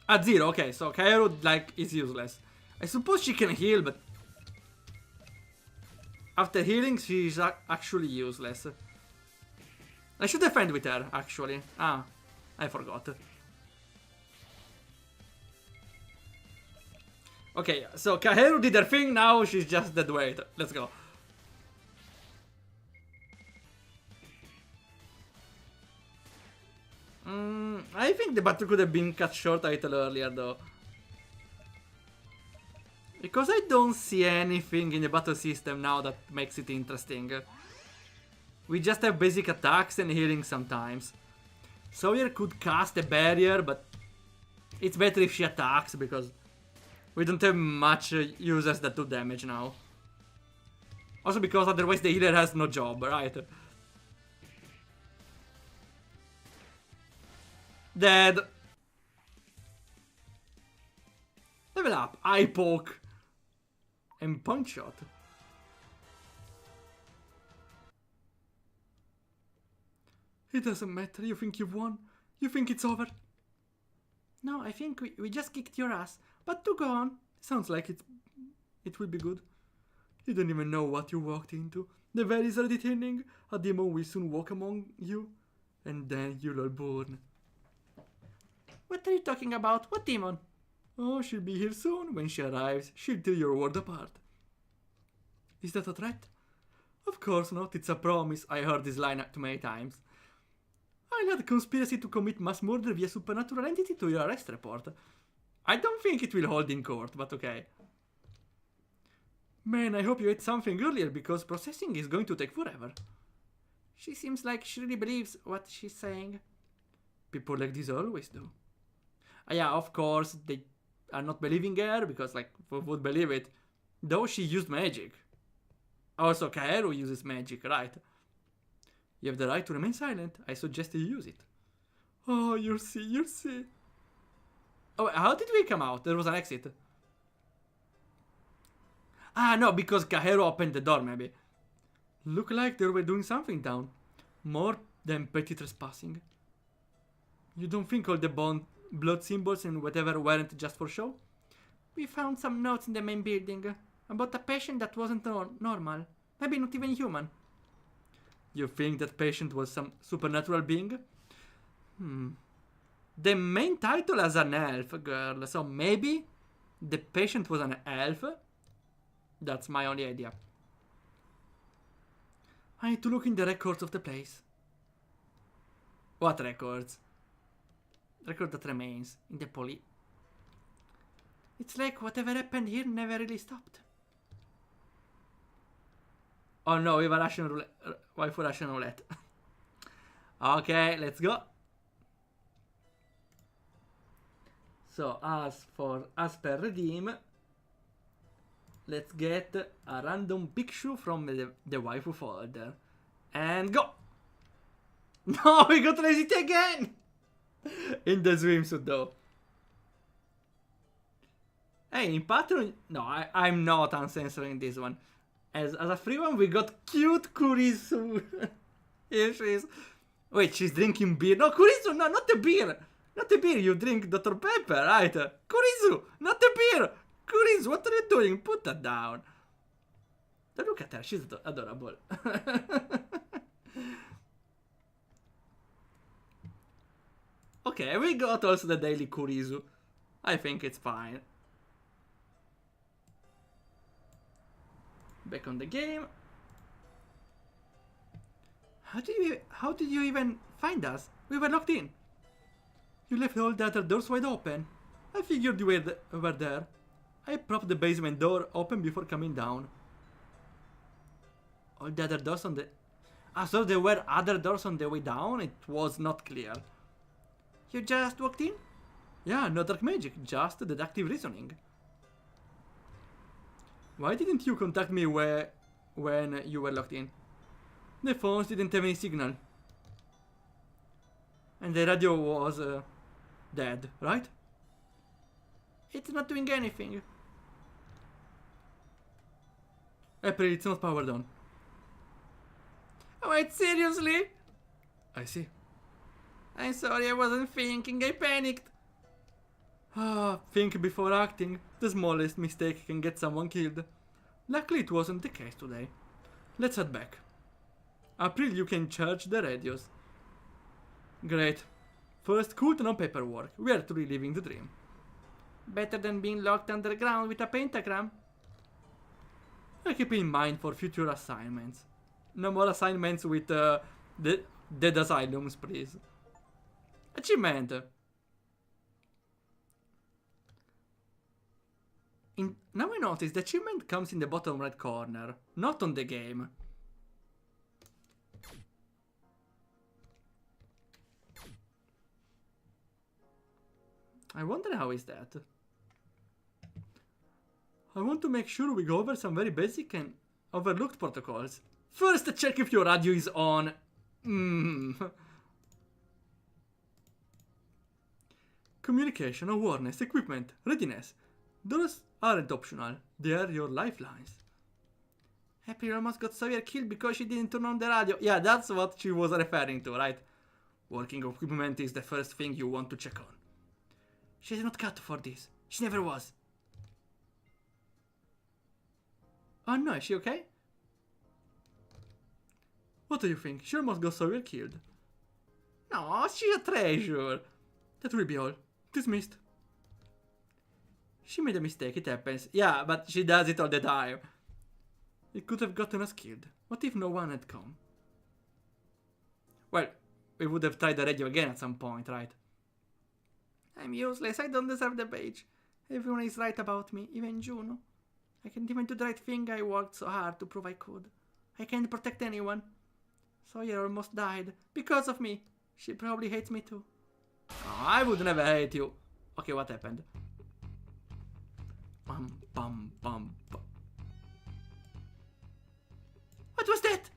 At 0, okay, so Kaoru, like, is useless. I suppose she can heal, but... After healing, she's actually useless. I should defend with her, actually. Ah, I forgot. Okay, so Kaoru did her thing, now she's just dead weight. Let's go. I think the battle could have been cut short a little earlier, though. Because I don't see anything in the battle system now that makes it interesting. We just have basic attacks and healing sometimes. Sawyer could cast a barrier, but it's better if she attacks because we don't have much users that do damage now. Also because otherwise the healer has no job, right? Dead. Level up. Eye poke. And punch shot. It doesn't matter. You think you've won? You think it's over? No, I think we just kicked your ass. But to go on. Sounds like it will be good. You don't even know what you walked into. The veil is already thinning. A demon will soon walk among you. And then you'll all burn. What are you talking about? What demon? Oh, she'll be here soon. When she arrives, she'll tear your world apart. Is that a threat? Of course not. It's a promise. I heard this line too many times. I'll add a conspiracy to commit mass murder via supernatural entity to your arrest report. I don't think it will hold in court, but okay. Man, I hope you ate something earlier because processing is going to take forever. She seems like she really believes what she's saying. People like this always do. Yeah, of course, they are not believing her because, like, who would believe it? Though she used magic. Also, Kaeru uses magic, right? You have the right to remain silent. I suggest you use it. Oh, you'll see, you'll see. Oh, how did we come out? There was an exit. Ah, no, because Kaeru opened the door, maybe. Look like they were doing something down. More than petty trespassing. You don't think all the blood symbols and whatever weren't just for show? We found some notes in the main building about a patient that wasn't normal. Maybe not even human. You think that patient was some supernatural being? The main title has an elf girl, so maybe the patient was an elf? That's my only idea. I need to look in the records of the place. What records? Record that remains in the police. It's like whatever happened here never really stopped. Oh no, we have a Russian roulette. Waifu Russian roulette. Okay, let's go. So, as per redeem, let's get a random picture from the waifu folder. And go! No, we got lazy again! In the swimsuit though. Hey, in pattern... No, I'm not uncensoring this one. As a free one, we got cute Kurisu. Here she is. Wait, she's drinking beer. No, Kurisu, no, not the beer. Not the beer, you drink Dr. Pepper, right? Kurisu, not the beer. Kurisu, what are you doing? Put that down. Look at her, she's adorable. Okay, we got also the daily Kurisu. I think it's fine. Back on the game. How did you even find us? We were locked in. You left all the other doors wide open. I figured you were there. I propped the basement door open before coming down. All the other doors on the... Ah, so there were other doors on the way down? It was not clear. You just walked in? Yeah, no dark magic, just deductive reasoning. Why didn't you contact me when you were locked in? The phones didn't have any signal. And the radio was dead, right? It's not doing anything. April, it's not powered on. Oh, wait, seriously? I see. I'm sorry, I wasn't thinking, I panicked. Ah, think before acting. The smallest mistake can get someone killed. Luckily it wasn't the case today. Let's head back. April, you can charge the radios. Great. First, cool to no paperwork. We are truly living the dream. Better than being locked underground with a pentagram. I keep in mind for future assignments. No more assignments with the dead asylums, please. Achievement. Now I notice the achievement comes in the bottom right corner, not on the game. I wonder how is that. I want to make sure we go over some very basic and overlooked protocols. First, check if your radio is on. Communication, awareness, equipment, readiness. Those aren't optional. They are your lifelines. April almost got Sawyer killed because she didn't turn on the radio. Yeah, that's what she was referring to, right? Working equipment is the first thing you want to check on. She's not cut for this. She never was. Oh no, is she okay? What do you think? She almost got Sawyer killed. No, she's a treasure. That will be all. Dismissed. She made a mistake, it happens. Yeah, but she does it all the time. It could have gotten us killed. What if no one had come? Well, we would have tried the radio again at some point, right? I'm useless, I don't deserve the badge. Everyone is right about me, even Juno. I can't even do the right thing. I worked so hard to prove I could. I can't protect anyone. Sawyer almost died because of me. She probably hates me too. Oh, I would never hate you. Okay, what happened? Bum, bum, bum, bum. What was that?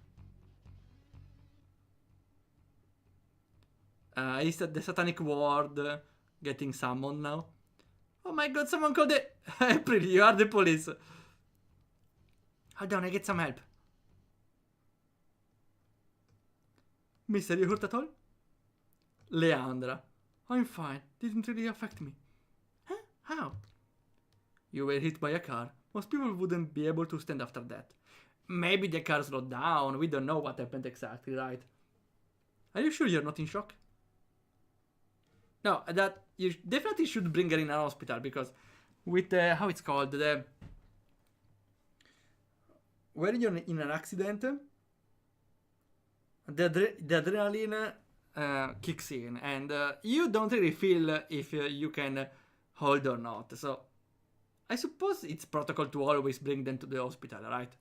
Is that the satanic ward getting summoned now? Oh my god, someone called the... April, you are the police. Hold on, I get some help. Mister, you hurt at all? Leandra. I'm fine. Didn't really affect me. Huh? How? You were hit by a car. Most people wouldn't be able to stand after that. Maybe the car slowed down. We don't know what happened exactly, right? Are you sure you're not in shock? No, that you definitely should bring her in an hospital because with how it's called, when you're in an accident, the adrenaline kicks in and you don't really feel if you can hold or not. So I suppose it's protocol to always bring them to the hospital, right?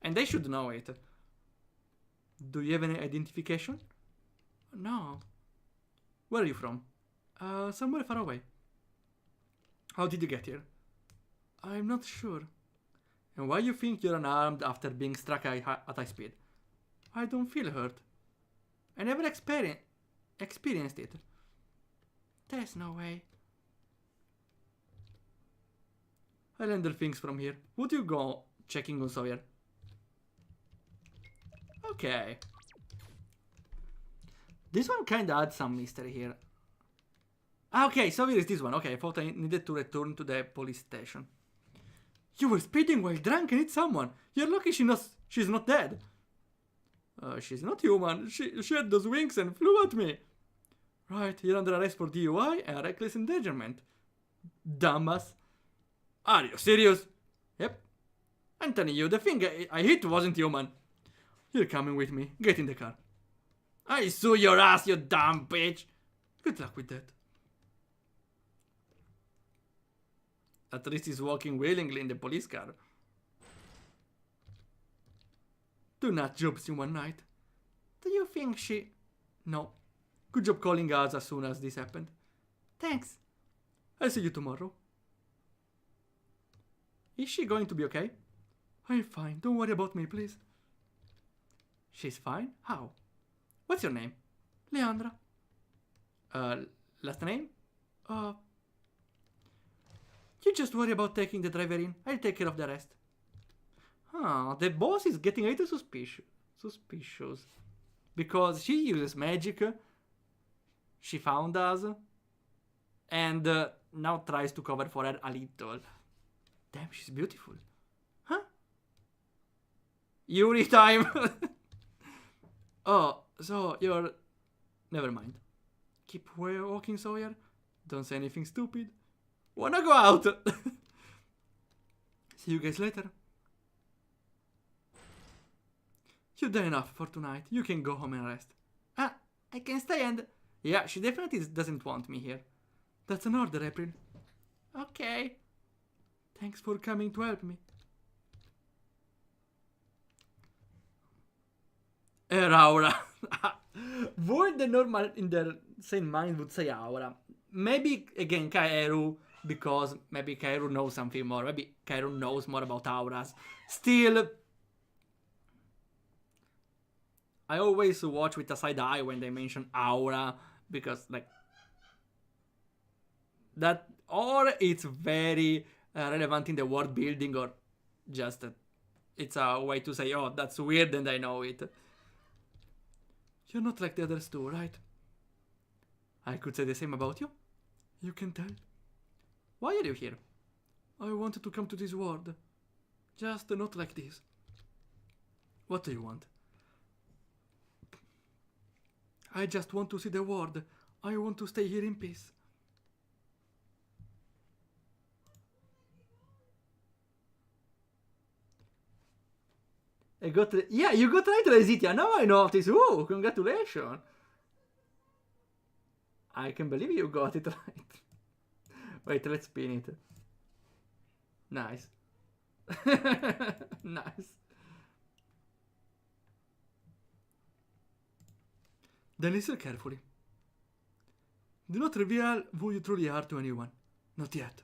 And they should know it. Do you have any identification? No. Where are you from? Somewhere far away. How did you get here? I'm not sure. And why you think you're unarmed after being struck at high speed? I don't feel hurt. I never experienced it. There's no way. I'll handle things from here. Would you go checking on Sawyer? Okay. This one kinda adds some mystery here. Okay, Sawyer is this one. Okay, I thought I needed to return to the police station. You were speeding while drunk and hit someone. You're lucky she's not dead. She's not human. She had those wings and flew at me. Right, you're under arrest for DUI and reckless endangerment. Dumbass. Are you serious? Yep. I'm telling you, the thing I hit wasn't human. You're coming with me. Get in the car. I sue your ass, you dumb bitch. Good luck with that. At least he's walking willingly in the police car. Two nut jobs in one night. Do you think she... No. Good job calling us as soon as this happened. Thanks. I'll see you tomorrow. Is she going to be okay? I'm fine. Don't worry about me, please. She's fine? How? What's your name? Leandra. Last name? You just worry about taking the driver in. I'll take care of the rest. Huh, the boss is getting a little suspicious. Because she uses magic. She found us. And now tries to cover for her a little. Damn, she's beautiful. Huh? Yuri time. Oh, so you're... Never mind. Keep walking, Sawyer. Don't say anything stupid. Wanna go out? See you guys later. You've done enough for tonight. You can go home and rest. Ah, I can stay and... Yeah, she definitely doesn't want me here. That's an order, April. Okay. Thanks for coming to help me. Her aura. Word the normal in their sane mind would say aura. Maybe again Kaeru, because maybe Kaeru knows something more. Maybe Kaeru knows more about auras. Still, I always watch with a side eye when they mention aura, because like that, or it's very relevant in the world building, or just it's a way to say, oh, that's weird and I know it. You're not like the others too, right? I could say the same about you. You can tell. Why are you here? I wanted to come to this world. Just not like this. What do you want? I just want to see the world. I want to stay here in peace. I got... Yeah, you got right, Lesitia. Now I notice. Ooh, congratulations. I can believe you got it right. Wait, let's spin it. Nice. Nice. Then listen carefully. Do not reveal who you truly are to anyone. Not yet.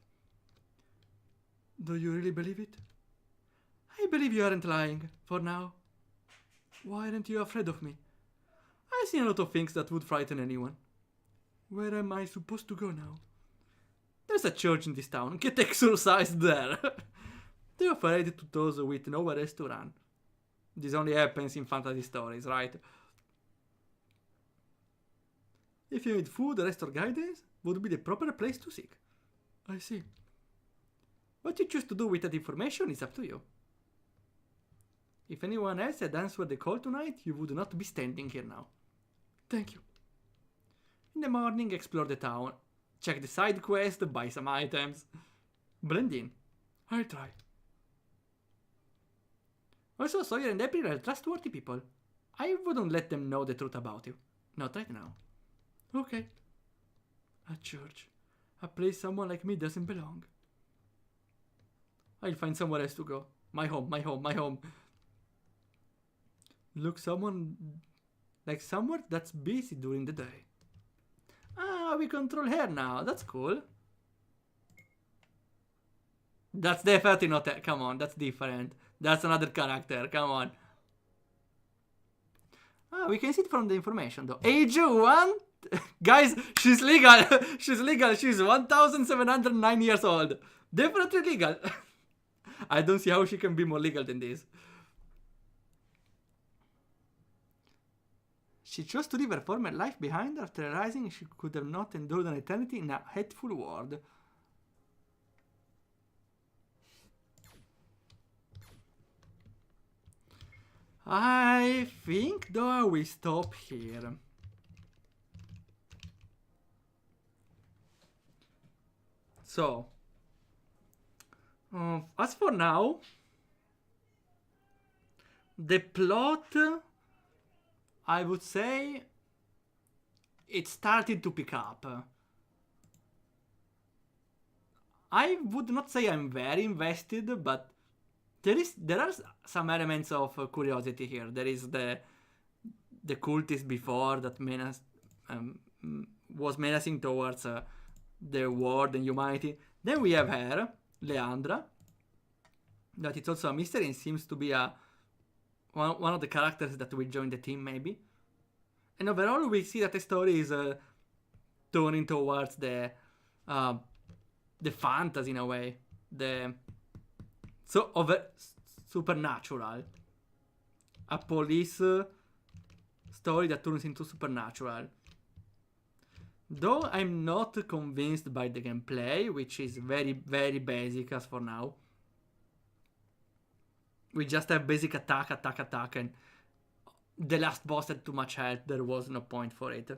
Do you really believe it? I believe you aren't lying, for now. Why aren't you afraid of me? I've seen a lot of things that would frighten anyone. Where am I supposed to go now? There's a church in this town. Get exorcised there. They're afraid to those with nowhere else to run. This only happens in fantasy stories, right? If you need food, rest, or guidance, would be the proper place to seek. I see. What you choose to do with that information is up to you. If anyone else had answered the call tonight, you would not be standing here now. Thank you. In the morning, explore the town. Check the side quest, buy some items. Blend in. I'll try. Also, Sawyer and April are trustworthy people. I wouldn't let them know the truth about you. Not right now. Okay. A church. A place someone like me doesn't belong. I'll find somewhere else to go. My home, my home, my home. Look like somewhere that's busy during the day. Ah, we control her now. That's cool. That's definitely not that. Come on, that's different. That's another character. Come on. Ah, we can see it from the information though. Age 1? Guys, she's legal. She's legal. She's 1,709 years old. Definitely legal. I don't see how she can be more legal than this. She chose to leave her former life behind after realizing she could have not endured an eternity in a hateful world. I think though we stop here. So, as for now, the plot, I would say, it started to pick up. I would not say I'm very invested, but there are some elements of curiosity here. There is the cultist before that was menacing towards the world and humanity. Then we have her, Leandra, that it's also a mystery and seems to be one of the characters that will join the team, maybe. And overall, we see that the story is turning towards the fantasy in a way, supernatural. A police story that turns into supernatural. Though I'm not convinced by the gameplay, which is very, very basic as for now. We just have basic attack, and the last boss had too much health, there was no point for it.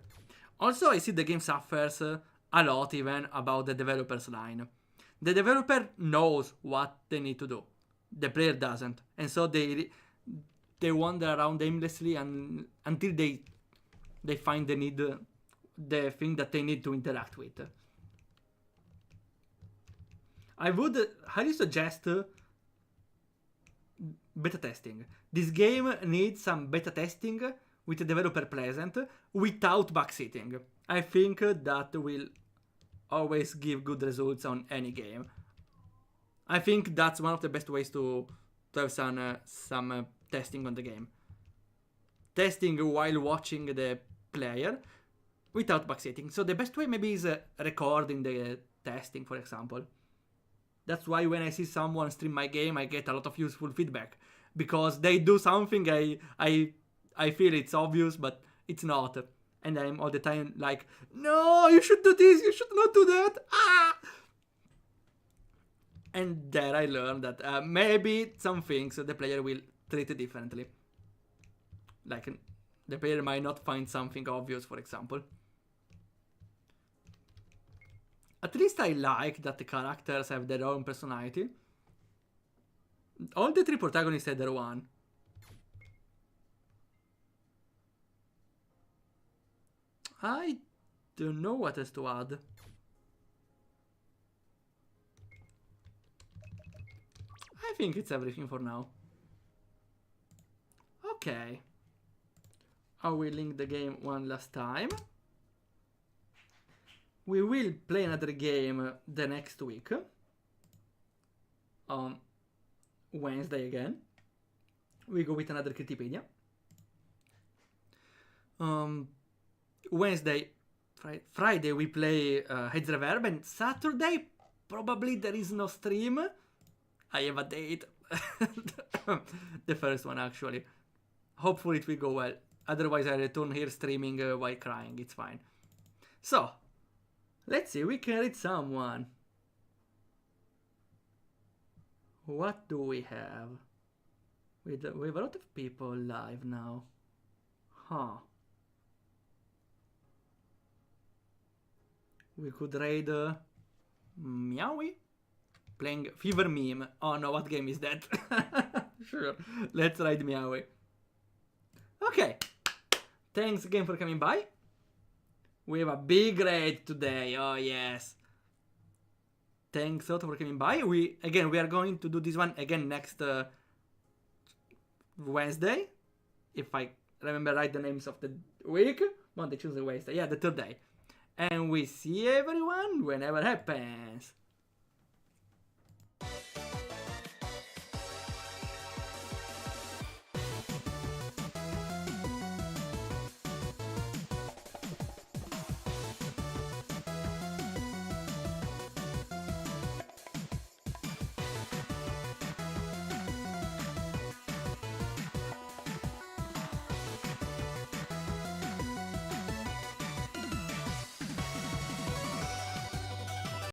Also, I see the game suffers a lot even about the developer's line. The developer knows what they need to do. The player doesn't. And so they wander around aimlessly until they find the thing that they need to interact with. I would highly suggest beta testing. This game needs some beta testing with the developer present without backseating. I think that will always give good results on any game. I think that's one of the best ways to have some testing on the game. Testing while watching the player without backseating. So the best way maybe is recording the testing, for example. That's why when I see someone stream my game, I get a lot of useful feedback. Because they do something I feel it's obvious, but it's not. And I'm all the time like, no, you should do this, you should not do that. Ah! And there I learned that maybe some things the player will treat differently. Like, the player might not find something obvious, for example. At least I like that the characters have their own personality. All the three protagonists had their one. I don't know what else to add. I think it's everything for now. Okay. I will link the game one last time. We will play another game the next week. On Wednesday again. We go with another Critipedia. Wednesday, Friday we play Heads Reverb, and Saturday probably there is no stream. I have a date. The first one actually. Hopefully it will go well. Otherwise I return here streaming while crying. It's fine. So, let's see. We can read someone. What do we have? We have a lot of people live now. Huh. We could raid Meowie? Playing Fever Meme. Oh no, what game is that? Sure, let's raid Meowie. Okay. Thanks again for coming by. We have a big raid today. Oh yes. Thanks a lot for coming by. We are going to do this one again next Wednesday. If I remember right the names of the week. Monday, Tuesday, Wednesday. Yeah, the third day. And we see everyone whenever happens.